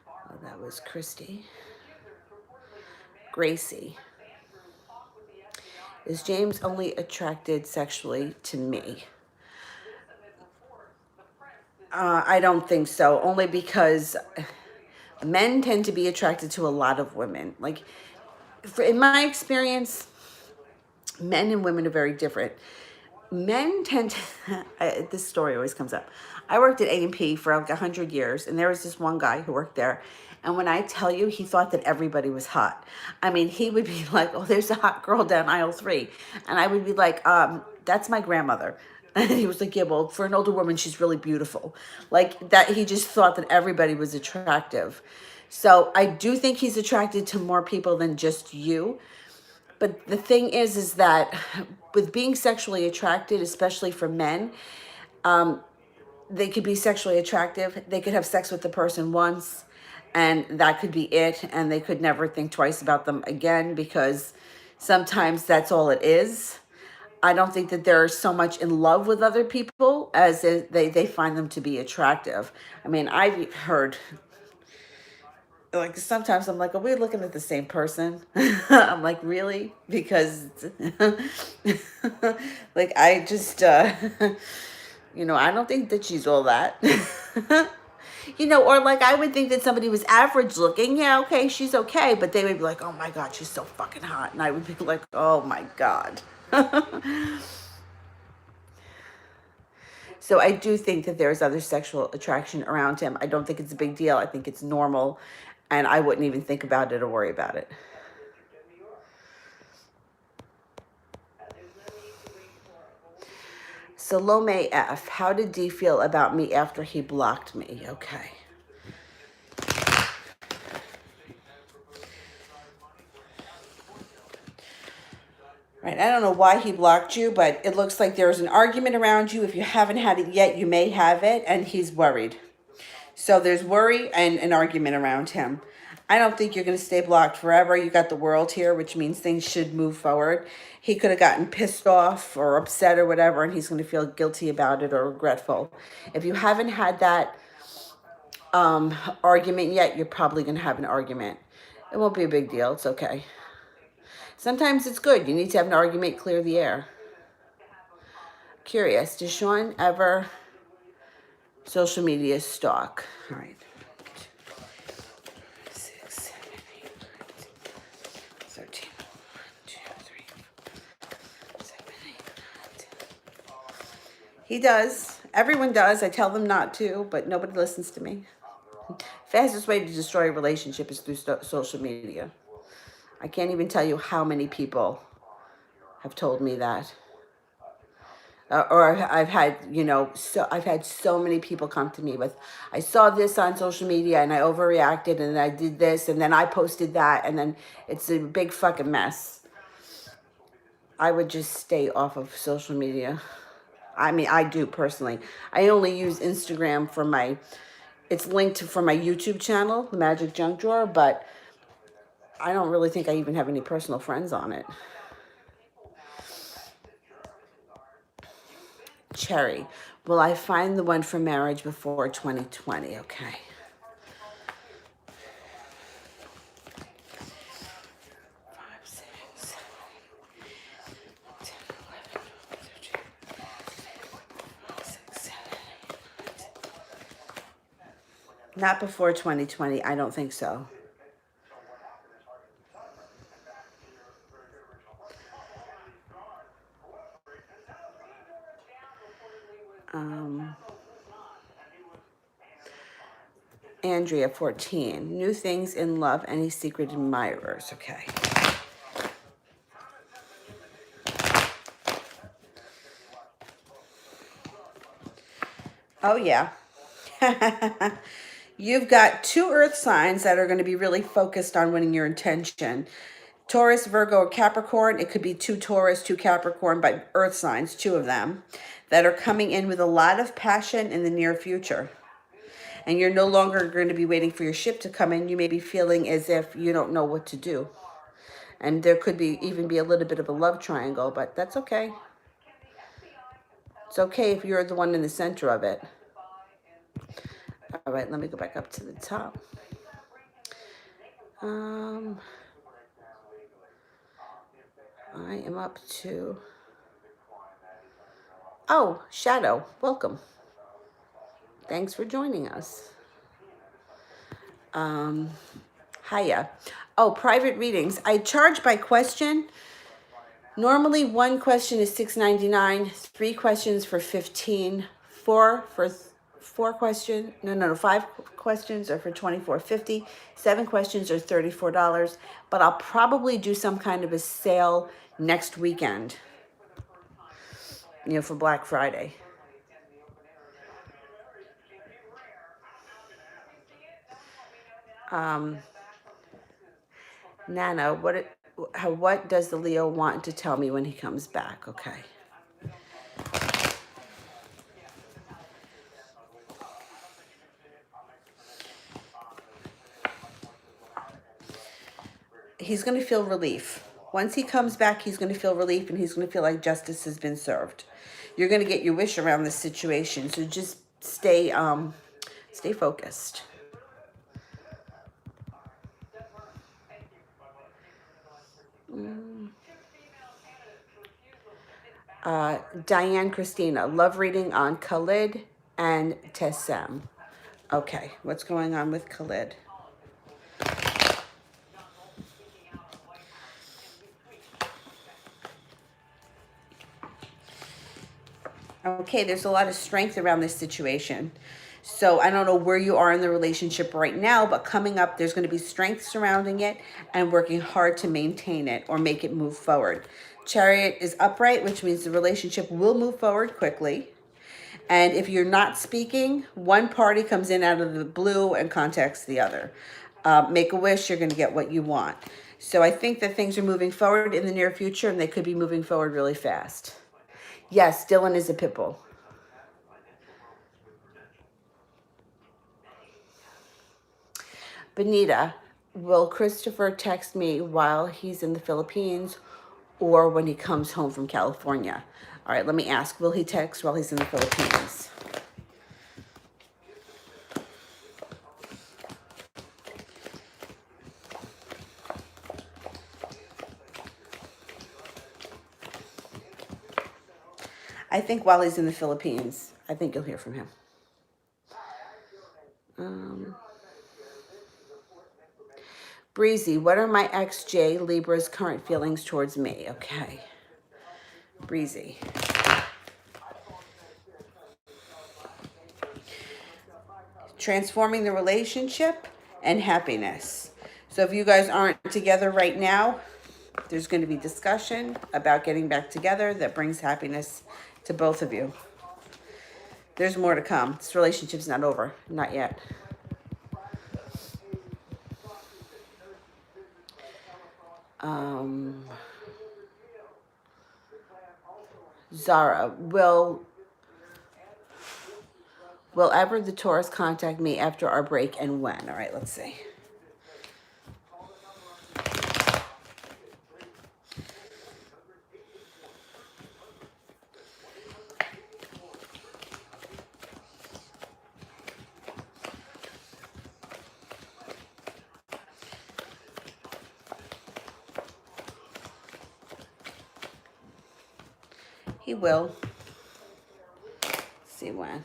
Oh, that was Christy. Gracie. Is James only attracted sexually to me? I don't think so. Only because men tend to be attracted to a lot of women. Like, in my experience, men and women are very different. Men tend to, this story always comes up. I worked at A&P for like 100 years, and there was this one guy who worked there. And when I tell you, he thought that everybody was hot. I mean, he would be like, oh, there's a hot girl down aisle 3. And I would be like, that's my grandmother. And he was like, yeah, well, for an older woman, she's really beautiful. Like that, he just thought that everybody was attractive. So I do think he's attracted to more people than just you. But the thing is that with being sexually attracted, especially for men, they could be sexually attractive. They could have sex with the person once, and that could be it. And they could never think twice about them again because sometimes that's all it is. I don't think that they're so much in love with other people as they find them to be attractive. I mean, I've heard, like, sometimes I'm like, are we looking at the same person? I'm like, really? Because, like, I just, I don't think that she's all that. Or like I would think that somebody was average looking. Yeah, okay, she's okay. But they would be like, oh my God, she's so fucking hot. And I would be like, oh my God. So I do think that there's other sexual attraction around him. I don't think it's a big deal. I think it's normal. And I wouldn't even think about it or worry about it. Salome F. How did D feel about me after he blocked me? Okay. Right, I don't know why he blocked you, but it looks like there's an argument around you. If you haven't had it yet, you may have it, and he's worried. So there's worry and an argument around him. I don't think you're going to stay blocked forever. You got the world here, which means things should move forward. He could have gotten pissed off or upset or whatever, and he's going to feel guilty about it or regretful. If you haven't had that argument yet, you're probably going to have an argument. It won't be a big deal. It's okay. Sometimes it's good. You need to have an argument, clear the air. Curious, does Sean ever social media stalk? All right. 6, 7, 8, 13. 1, 2, 3, 4, 7, 8, 9, 10. He does. Everyone does. I tell them not to, but nobody listens to me. Fastest way to destroy a relationship is through social media. I can't even tell you how many people have told me that. Or I've had, you know, so I've had so many people come to me with, I saw this on social media and I overreacted and I did this and then I posted that and then it's a big fucking mess. I would just stay off of social media. I mean, I do personally. I only use Instagram for my, it's linked for my YouTube channel, The Magic Junk Drawer, but I don't really think I even have any personal friends on it. Cherry, will I find the one for marriage before 2020? Okay. 5, 6, 10, 11, 13, 6, 7, 8. Not before 2020. I don't think so. Andrea, 14. New things in love. Any secret admirers? Okay. Oh, yeah. You've got 2 earth signs that are going to be really focused on winning your attention. Taurus, Virgo, or Capricorn. It could be 2 Taurus, 2 Capricorn, but earth signs, 2 of them, that are coming in with a lot of passion in the near future. And you're no longer going to be waiting for your ship to come in. You may be feeling as if you don't know what to do. And there could be even be a little bit of a love triangle, but that's okay. It's okay if you're the one in the center of it. All right, let me go back up to the top. I am up to... Oh, Shadow, welcome. Thanks for joining us. Hiya. Oh, private readings. I charge by question. Normally, 1 question is $6.99. 3 questions for $15. 4 for 4 questions. No. 5 questions are for $24.50. 7 questions are $34. But I'll probably do some kind of a sale next weekend. You know, for Black Friday. Nana, what does the Leo want to tell me when he comes back? Okay. He's going to feel relief. Once he comes back, he's going to feel relief and he's going to feel like justice has been served. You're going to get your wish around this situation. So just stay focused. Diane Christina, love reading on Khalid and Tessem. Okay, what's going on with Khalid? Okay, there's a lot of strength around this situation. So I don't know where you are in the relationship right now, but coming up, there's going to be strength surrounding it and working hard to maintain it or make it move forward. Chariot is upright, which means the relationship will move forward quickly. And if you're not speaking, one party comes in out of the blue and contacts the other. Make a wish, you're going to get what you want. So I think that things are moving forward in the near future and they could be moving forward really fast. Yes, Dylan is a pit bull. Benita, will Christopher text me while he's in the Philippines or when he comes home from California? All right, let me ask, will he text while he's in the Philippines? I think while he's in the Philippines, I think you'll hear from him. Breezy, what are my XJ Libra's current feelings towards me? Okay. Breezy. Transforming the relationship and happiness. So if you guys aren't together right now, There's going to be discussion about getting back together that brings happiness to both of you. There's more to come. This relationship's not over. Not yet. Zara, will ever the Taurus contact me after our break, and when? All right, let's see. He will. Let's see when.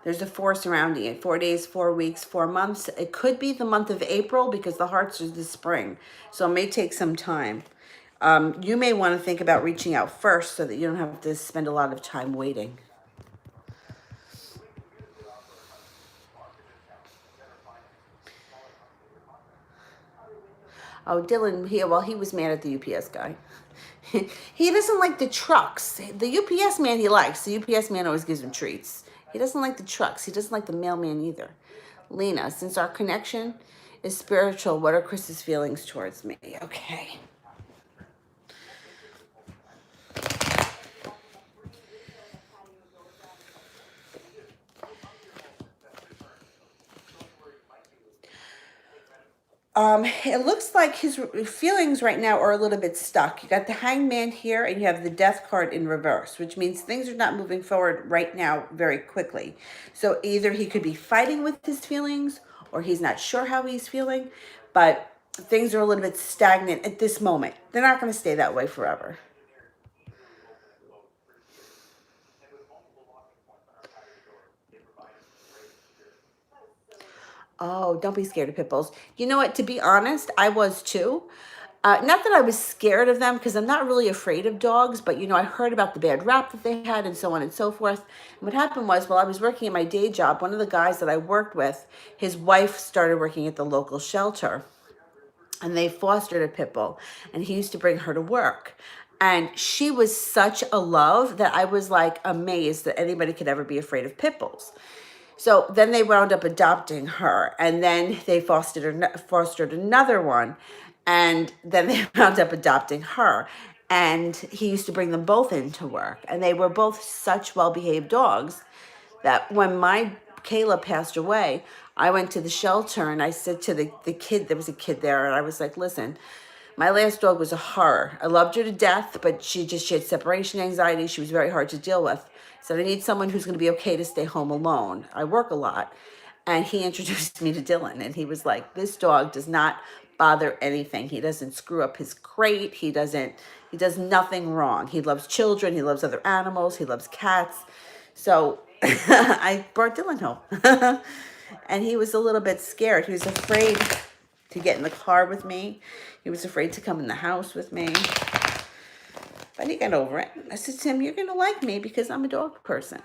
There's a 4 surrounding it. 4 days, 4 weeks, 4 months. It could be the month of April because the hearts are the spring. So it may take some time. You may want to think about reaching out first so that you don't have to spend a lot of time waiting. Oh, Dylan, he was mad at the UPS guy. He doesn't like the trucks. The UPS man he likes. The UPS man always gives him treats. He doesn't like the trucks. He doesn't like the mailman either. Lena, since our connection is spiritual, what are Chris's feelings towards me? Okay. It looks like his feelings right now are a little bit stuck. You got the Hangman here, and you have the Death card in reverse, which means things are not moving forward right now very quickly. So either he could be fighting with his feelings, or he's not sure how he's feeling, but things are a little bit stagnant at this moment. They're not going to stay that way forever. Oh, don't be scared of pit bulls. You know what? To be honest, I was too. Not that I was scared of them because I'm not really afraid of dogs, but I heard about the bad rap that they had and so on and so forth. And what happened was, while I was working at my day job, one of the guys that I worked with, his wife started working at the local shelter, and they fostered a pit bull, and he used to bring her to work. And she was such a love that I was like amazed that anybody could ever be afraid of pit bulls. So then they wound up adopting her, and then they fostered another one, and then they wound up adopting her. And he used to bring them both into work, and they were both such well-behaved dogs that when my Kayla passed away, I went to the shelter and I said to the kid, there was a kid there, and I was like, listen, my last dog was a horror. I loved her to death, but she had separation anxiety. She was very hard to deal with. So I need someone who's going to be okay to stay home alone. I work a lot. And he introduced me to Dylan, and he was like, this dog does not bother anything. He doesn't screw up his crate. He does nothing wrong. He loves children. He loves other animals. He loves cats. So I brought Dylan home. And he was a little bit scared. He was afraid to get in the car with me. He was afraid to come in the house with me. But he got over it. I said, Tim, you're going to like me because I'm a dog person.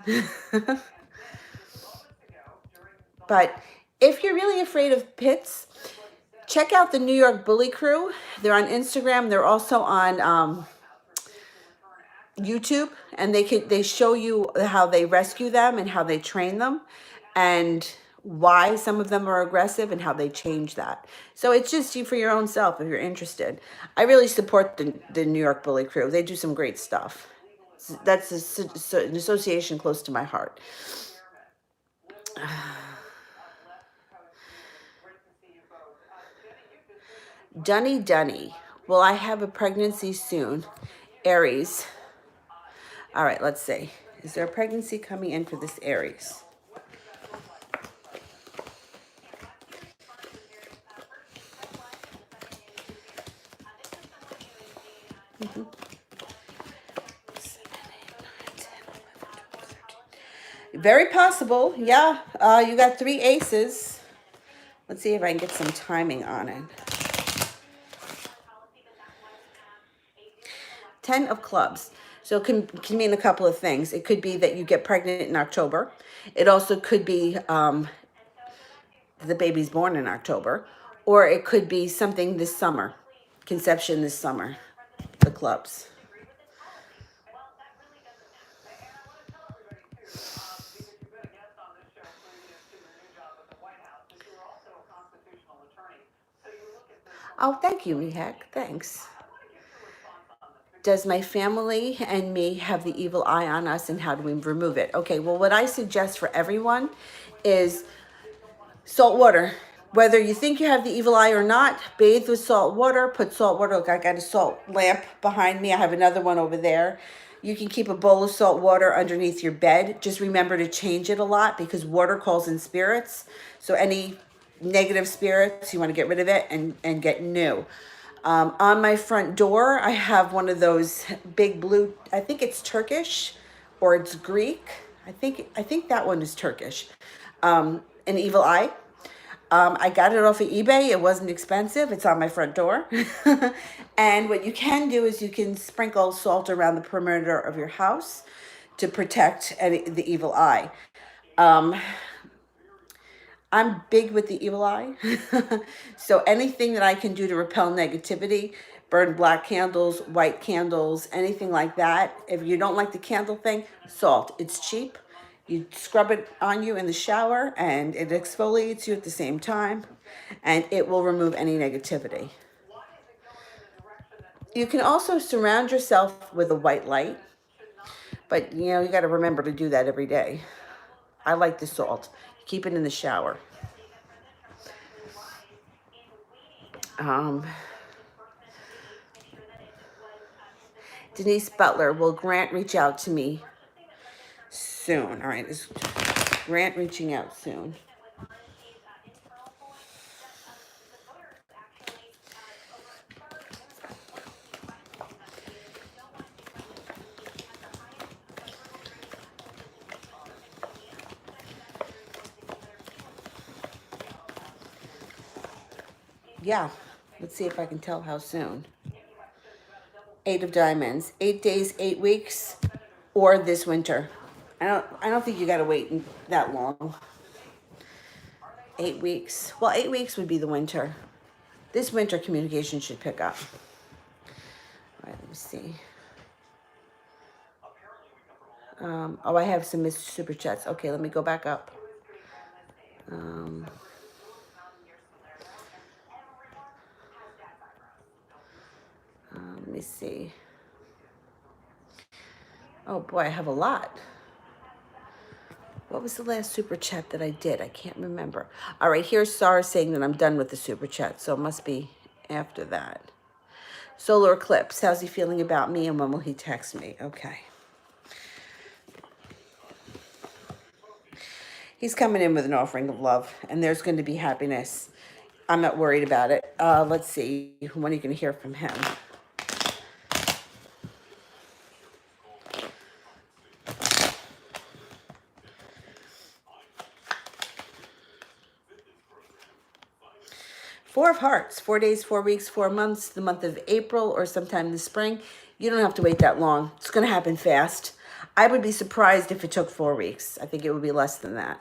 But if you're really afraid of pits, check out the New York Bully Crew. They're on Instagram. They're also on YouTube. And they show you how they rescue them and how they train them. And why some of them are aggressive and how they change that. So it's just you for your own self if you're interested. I really support the New York Bully Crew. They do some great stuff. That's an association close to my heart. Dunny, will I have a pregnancy soon? Aries. All right, let's see. Is there a pregnancy coming in for this Aries? Very possible. Yeah. You got 3 aces. Let's see if I can get some timing on it. 10 of clubs. So it can mean a couple of things. It could be that you get pregnant in October. It also could be the baby's born in October. or it could be something this summer, conception this summer, the clubs. Oh, thank you, Mihek. Thanks. Does my family and me have the evil eye on us, and how do we remove it? Okay, well, what I suggest for everyone is salt water. Whether you think you have the evil eye or not, bathe with salt water, put salt water. Look, I got a salt lamp behind me. I have another one over there. You can keep a bowl of salt water underneath your bed. Just remember to change it a lot because water calls in spirits. So any negative spirits, you want to get rid of it and get new. On my front door, I have one of those big blue, I think it's Turkish or it's Greek. I think that one is Turkish. An evil eye. I got it off of eBay. It wasn't expensive. It's on my front door. And what you can do is you can sprinkle salt around the perimeter of your house to protect the evil eye. I'm big with the evil eye. So anything that I can do to repel negativity, burn black candles, white candles, anything like that. If you don't like the candle thing, salt. It's cheap. You scrub it on you in the shower and it exfoliates you at the same time and it will remove any negativity. You can also surround yourself with a white light, but you got to remember to do that every day. I like the salt. Keep it in the shower. Um, Denise Butler, will Grant reach out to me soon? All right, is Grant reaching out soon? Yeah, let's see if I can tell how soon. 8 of Diamonds, 8 days, 8 weeks, or this winter. I don't think you got to wait that long. 8 weeks. Well, 8 weeks would be the winter. This winter communication should pick up. All right, let me see. Oh, I have some missed super chats. Okay, let me go back up. Let me see. Oh boy, I have a lot. What was the last super chat that I did? I can't remember. All right, here's Sarah saying that I'm done with the super chat, so it must be after that. Solar eclipse. How's he feeling about me, and when will he text me? Okay. He's coming in with an offering of love, and there's going to be happiness. I'm not worried about it. Let's see. When are you going to hear from him? Four of Hearts, 4 days, 4 weeks, 4 months, the month of April or sometime this spring. You don't have to wait that long. It's going to happen fast. I would be surprised if it took 4 weeks. I think it would be less than that.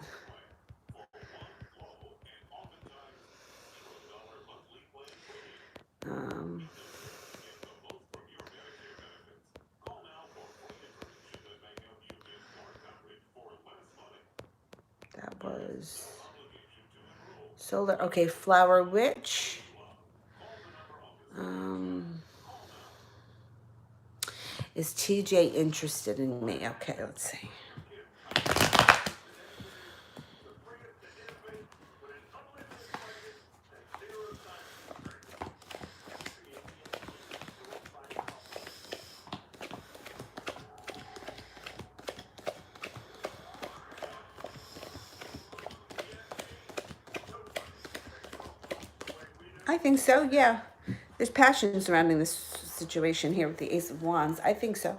That was Solar. Okay, Flower Witch. Is TJ interested in me? Okay, let's see. I think so, yeah. There's passion surrounding this situation here with the Ace of Wands. I think so.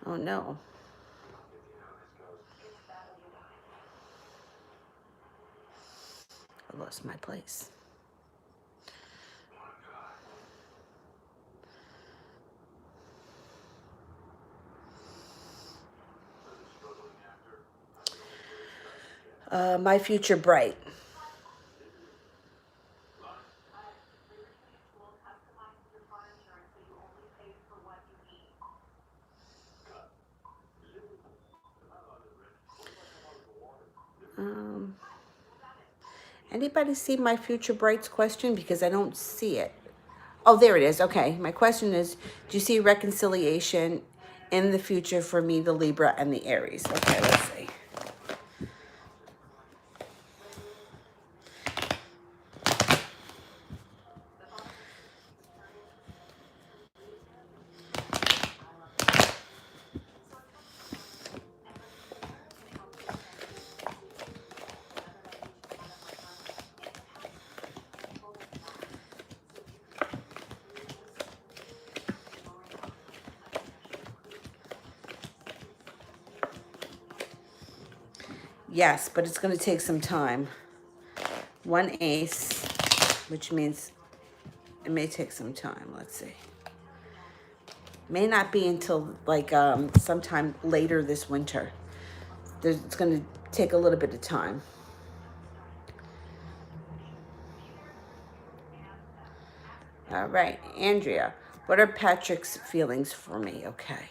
Oh no. I lost my place. My future bright. Um, Anybody see my future brights question? Because I don't see it. Oh, there it is. Okay. My question is, do you see reconciliation in the future for me, the Libra, and the Aries? Okay, let's see. Yes, but it's going to take some time. One ace, which means it may take some time. Let's see. May not be until like sometime later this winter. It's going to take a little bit of time. All right, Andrea, what are Patrick's feelings for me? Okay.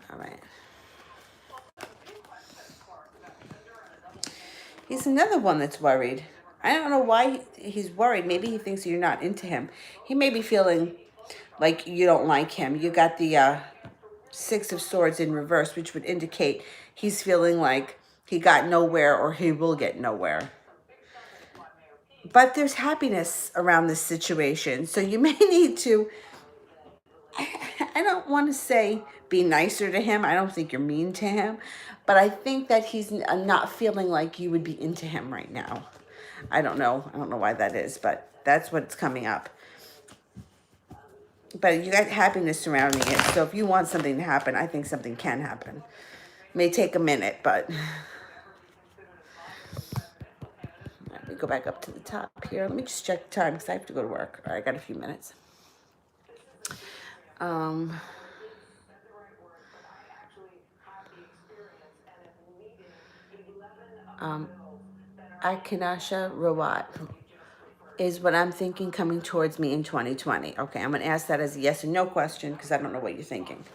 All right. He's another one that's worried. I don't know why he's worried. Maybe he thinks you're not into him. He may be feeling like you don't like him. You got the Six of Swords in reverse, which would indicate he's feeling like he got nowhere or he will get nowhere. But there's happiness around this situation. So you may need to, I don't want to say be nicer to him. I don't think you're mean to him. But I think that he's not feeling like you would be into him right now. I don't know. I don't know why that is, but that's what's coming up. But you got happiness surrounding it. So if you want something to happen, I think something can happen. May take a minute, but let me go back up to the top here. Let me just check the time because I have to go to work. All right, I got a few minutes. Akinasha Rawat is what I'm thinking coming towards me in 2020. Okay, I'm going to ask that as a yes and no question because I don't know what you're thinking.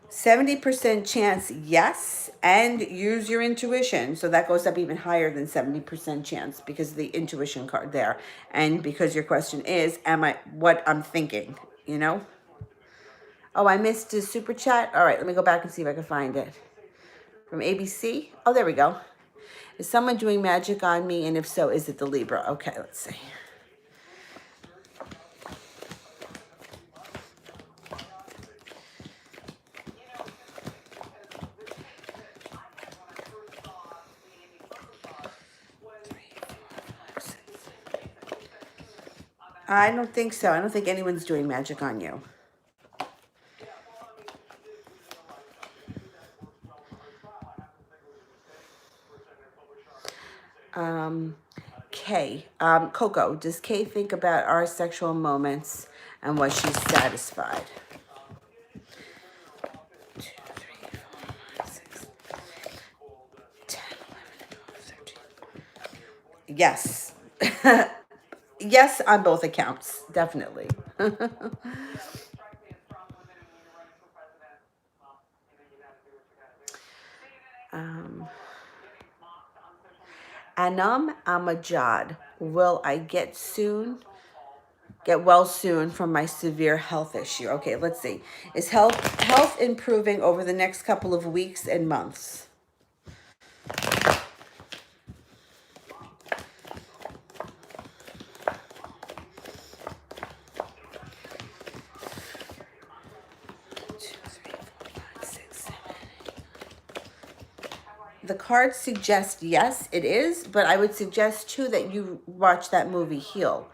70% chance yes, and use your intuition. So that goes up even higher than 70% chance because of the intuition card there. And because your question is, am I what I'm thinking, you know? Oh, I missed his super chat. All right, let me go back and see if I can find it. From ABC. Oh, there we go. Is someone doing magic on me? And if so, is it the Libra? Okay, let's see. I don't think so. I don't think anyone's doing magic on you. Kay, Coco, does Kay think about our sexual moments and was she satisfied? 2, 3, 4, 5, 6, 10, 11, 12, 13. Yes. Yes, on both accounts, definitely. Anam Amajad, will I get well soon from my severe health issue? Okay, let's see. Is health improving over the next couple of weeks and months? The cards suggest yes, it is, but I would suggest too that you watch that movie Heal.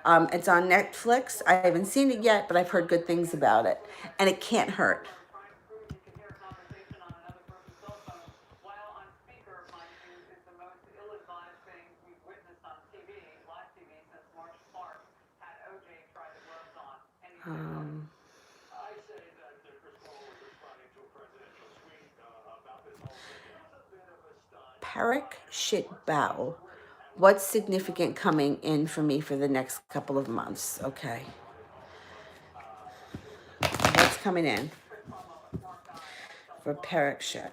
It's on Netflix. I haven't seen it yet, but I've heard good things about it, and it can't hurt. Um, Parak Shit Bow. What's significant coming in for me for the next couple of months? Okay. What's coming in for Parak Shit?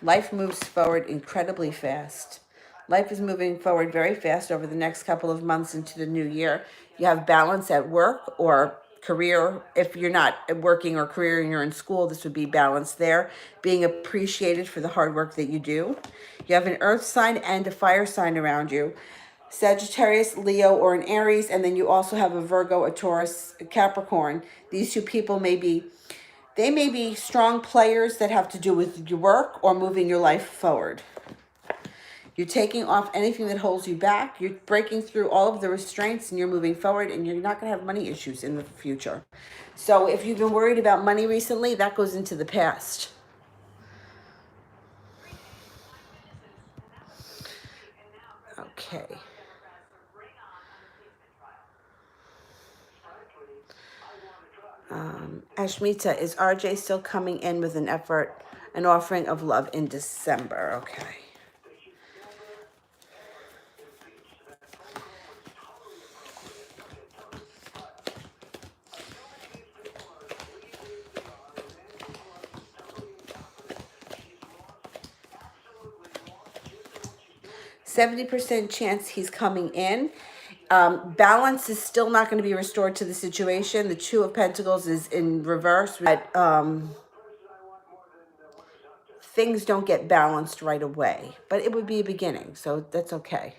Life moves forward incredibly fast. Life is moving forward very fast over the next couple of months into the new year. You have balance at work or career. If you're not working or career and you're in school, this would be balance there. Being appreciated for the hard work that you do. You have an earth sign and a fire sign around you. Sagittarius, Leo, or an Aries, and then you also have a Virgo, a Taurus, a Capricorn. These two people they may be strong players that have to do with your work or moving your life forward. You're taking off anything that holds you back. You're breaking through all of the restraints and you're moving forward, and you're not going to have money issues in the future. So if you've been worried about money recently, that goes into the past. Okay. Ashmita, is RJ still coming in with an effort, an offering of love in December? Okay. 70% chance he's coming in. Balance is still not going to be restored to the situation. The Two of Pentacles is in reverse. But things don't get balanced right away. But it would be a beginning, so that's okay.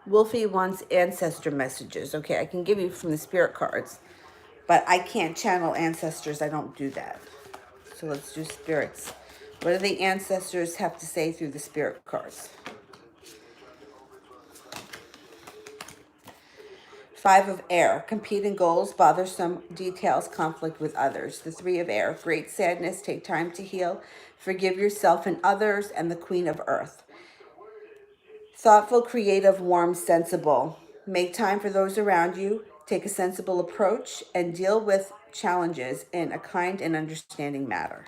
Wolfie wants ancestor messages. Okay, I can give you from the spirit cards, but I can't channel ancestors. I don't do that. So let's do spirits. What do the ancestors have to say through the spirit cards? Five of Air, competing goals, bothersome details, conflict with others. The Three of Air, great sadness, take time to heal, forgive yourself and others, and the Queen of Earth. Thoughtful, creative, warm, sensible. Make time for those around you, take a sensible approach, and deal with challenges in a kind and understanding manner.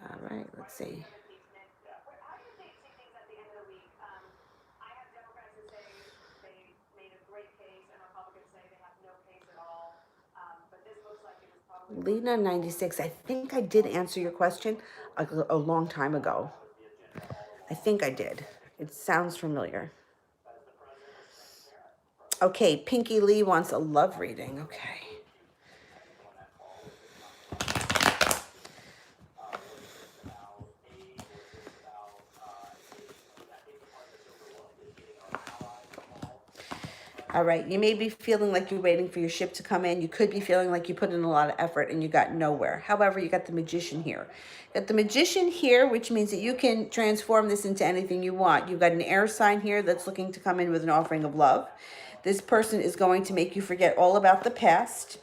All right, let's see. Lena 96, I think I did answer your question a long time ago. I think I did. It sounds familiar. Okay, Pinky Lee wants a love reading. Okay. All right, you may be feeling like you're waiting for your ship to come in. You could be feeling like you put in a lot of effort and you got nowhere. However, you got the Magician here. You got the Magician here, which means that you can transform this into anything you want. You've got an air sign here that's looking to come in with an offering of love. This person is going to make you forget all about the past.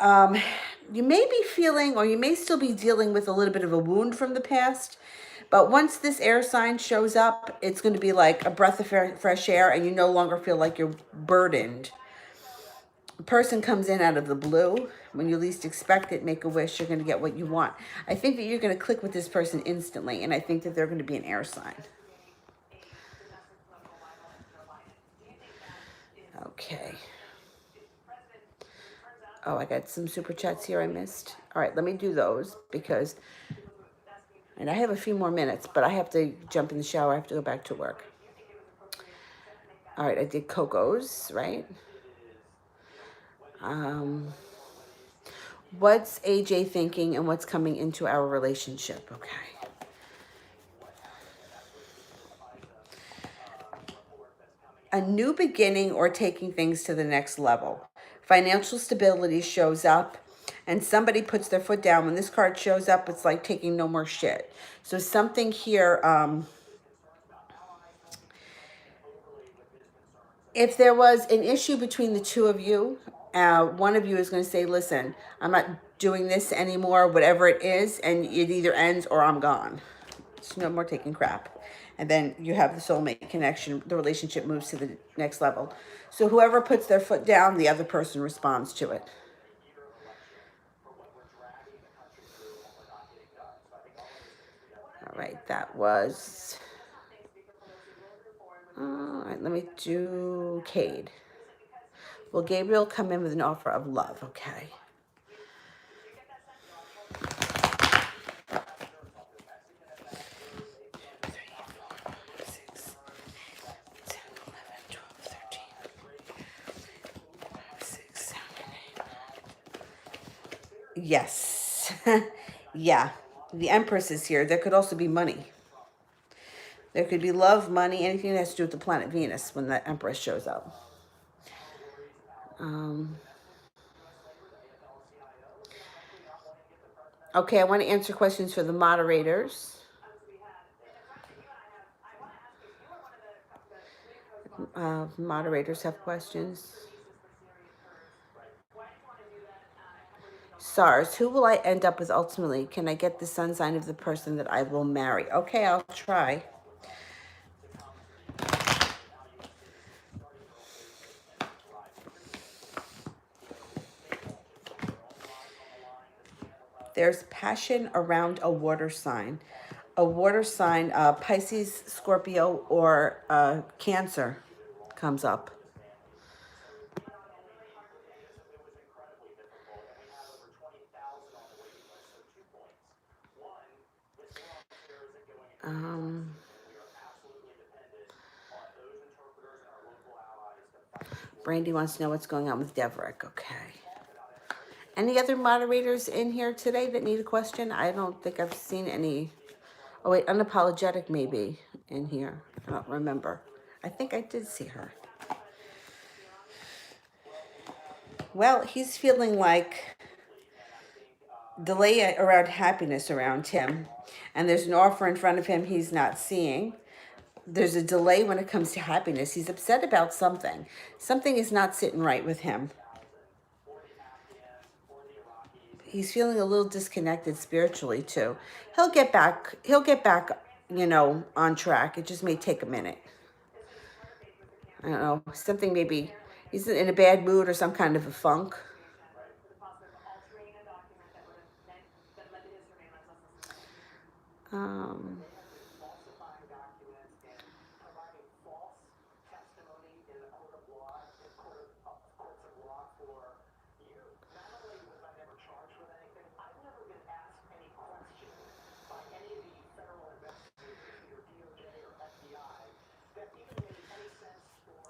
You may be feeling, or you may still be dealing with a little bit of a wound from the past. But once this air sign shows up, it's going to be like a breath of fresh air, and you no longer feel like you're burdened. A person comes in out of the blue. When you least expect it, make a wish, you're going to get what you want. I think that you're going to click with this person instantly, and I think that they're going to be an air sign. Okay. Oh, I got some super chats here I missed. All right, let me do those because... And I have a few more minutes, but I have to jump in the shower. I have to go back to work. All right, I did Coco's, right? What's AJ thinking and what's coming into our relationship? Okay. A new beginning or taking things to the next level. Financial stability shows up and somebody puts their foot down. When this card shows up, it's like taking no more shit. So something here, if there was an issue between the two of you, one of you is going to say, listen, I'm not doing this anymore, whatever it is, and it either ends or I'm gone. It's no more taking crap. And then you have the soulmate connection. The relationship moves to the next level. So whoever puts their foot down, the other person responds to it. All right, that was... all right, let me do Cade. Will Gabriel come in with an offer of love? Okay. 6, 7, 8, 9, 10, 11, 12, 13. Yes. Yeah. The Empress is here. There could also be money. There could be love, money, anything that has to do with the planet Venus when the Empress shows up. Okay, I want to answer questions for the moderators. Moderators have questions. SARS, who will I end up with ultimately? Can I get the sun sign of the person that I will marry? Okay, I'll try. There's passion around a water sign. A water sign, Pisces, Scorpio, or Cancer comes up. Brandy wants to know what's going on with Deverick. Okay. Any other moderators in here today that need a question? I don't think I've seen any. Oh, wait, unapologetic maybe in here. I don't remember. I think I did see her. Well, he's feeling like delay around happiness around him. And there's an offer in front of him he's not seeing. There's a delay when it comes to happiness. He's upset about something. Something is not sitting right with him. He's feeling a little disconnected spiritually too. He'll get back, on track. It just may take a minute. I don't know, something maybe he's in a bad mood or some kind of a funk.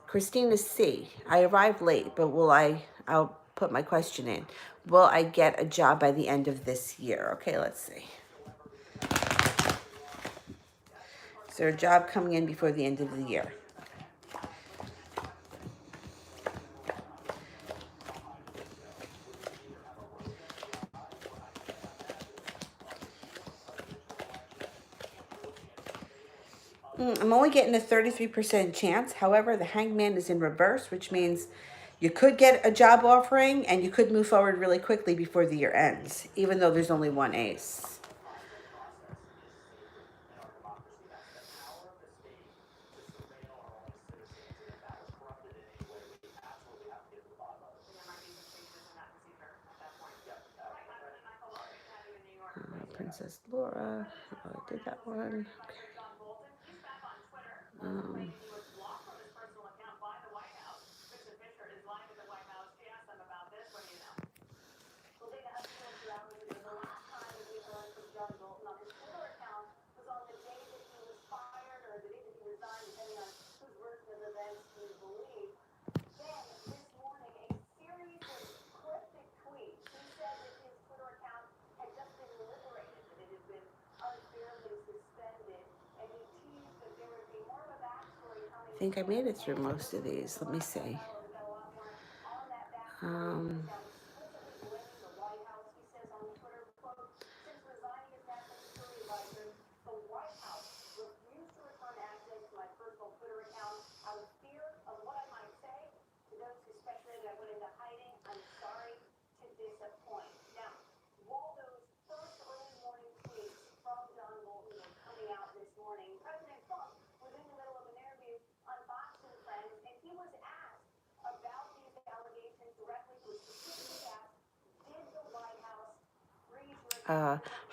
Christina C. I arrived late, but I'll put my question in. Will I get a job by the end of this year? Okay, let's see. Is there a job coming in before the end of the year? I'm only getting a 33% chance. However, the Hangman is in reverse, which means you could get a job offering and you could move forward really quickly before the year ends, even though there's only one ace. Princess Laura. Oh, I did that one. Okay. I think I made it through most of these. Let me see. Um,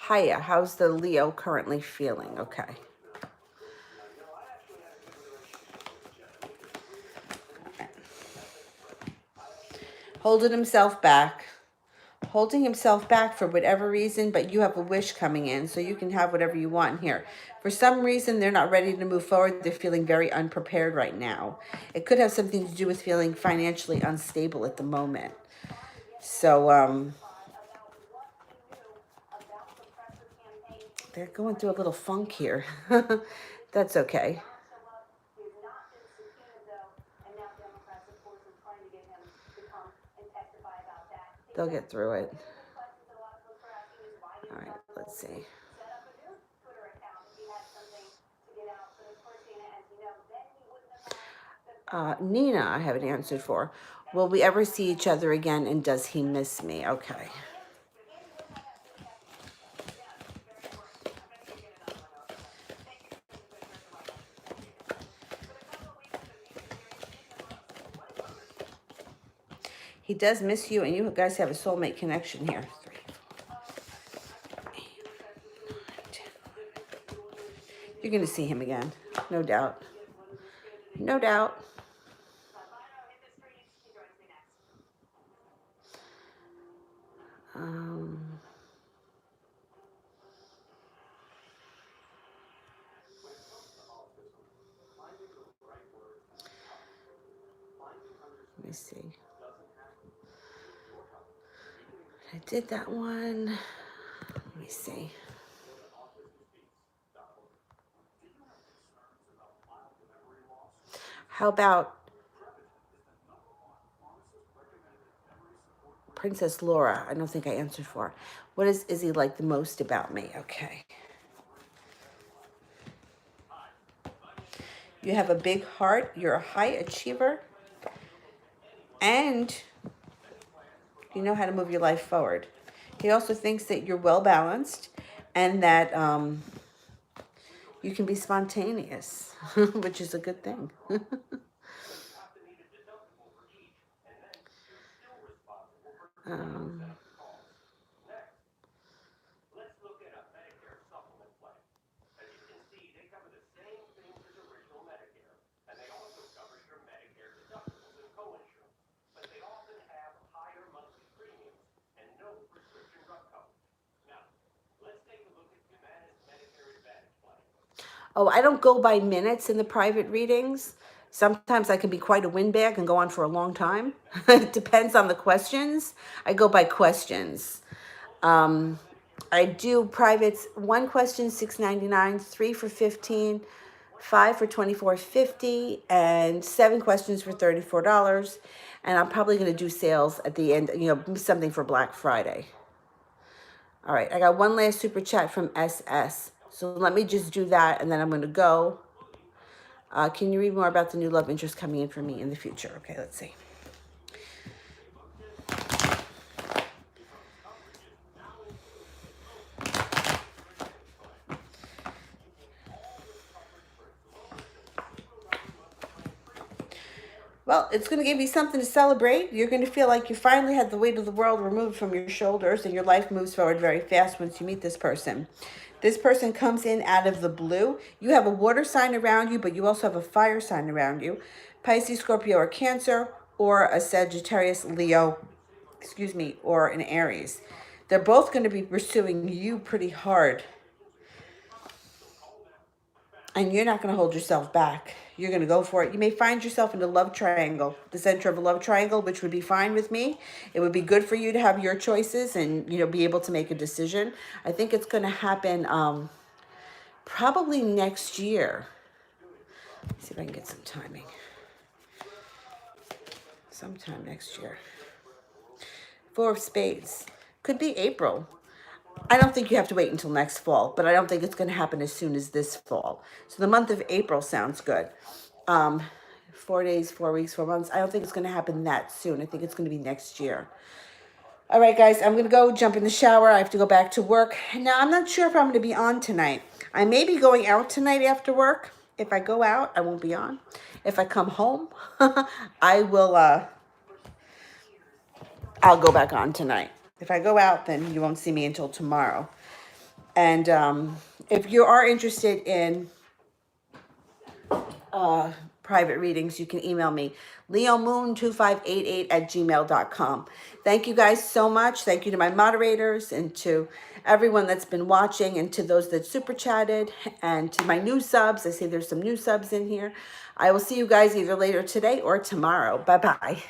Hiya, how's the Leo currently feeling? Okay. Holding himself back. Holding himself back for whatever reason, but you have a wish coming in, so you can have whatever you want here. For some reason, they're not ready to move forward. They're feeling very unprepared right now. It could have something to do with feeling financially unstable at the moment. So, they're going through a little funk here. That's okay. They'll get through it. All right, let's see. Nina, I haven't answered for. Will we ever see each other again, and does he miss me? Okay. He does miss you, and you guys have a soulmate connection here. 3, 4, 8, 9, 10. You're going to see him again, no doubt. No doubt. Let me see. I did that one. Let me see. How about Princess Laura? I don't think I answered for. What is he like the most about me? Okay. You have a big heart. You're a high achiever. And you know how to move your life forward. He also thinks that you're well balanced and that you can be spontaneous, which is a good thing. um, Oh, I don't go by minutes in the private readings. Sometimes I can be quite a windbag and go on for a long time. It depends on the questions. I go by questions. I do privates. One question, $6.99. 3 for 15. 5 for $24.50, and 7 questions for $34. And I'm probably going to do sales at the end. Something for Black Friday. All right, I got one last super chat from SS. So let me just do that, and then I'm going to go. Can you read more about the new love interest coming in for me in the future? Okay, let's see. Well, it's going to give you something to celebrate. You're going to feel like you finally had the weight of the world removed from your shoulders, and your life moves forward very fast once you meet this person. This person comes in out of the blue. You have a water sign around you, but you also have a fire sign around you. Pisces, Scorpio, or Cancer, or a Sagittarius, Leo, or an Aries. They're both going to be pursuing you pretty hard. And you're not going to hold yourself back. You're going to go for it. You may find yourself in a love triangle, the center of a love triangle, which would be fine with me. It would be good for you to have your choices and, be able to make a decision. I think it's going to happen probably next year. Let's see if I can get some timing. Sometime next year. Four of Spades. Could be April. I don't think you have to wait until next fall, but I don't think it's going to happen as soon as this fall. So the month of April sounds good. 4 days, 4 weeks, 4 months. I don't think it's going to happen that soon. I think it's going to be next year. All right, guys, I'm going to go jump in the shower. I have to go back to work. Now, I'm not sure if I'm going to be on tonight. I may be going out tonight after work. If I go out, I won't be on. If I come home, I will, I'll go back on tonight. If I go out, then you won't see me until tomorrow. And if you are interested in private readings, you can email me, leomoon2588@gmail.com. Thank you guys so much. Thank you to my moderators and to everyone that's been watching and to those that super chatted and to my new subs. I see there's some new subs in here. I will see you guys either later today or tomorrow. Bye-bye.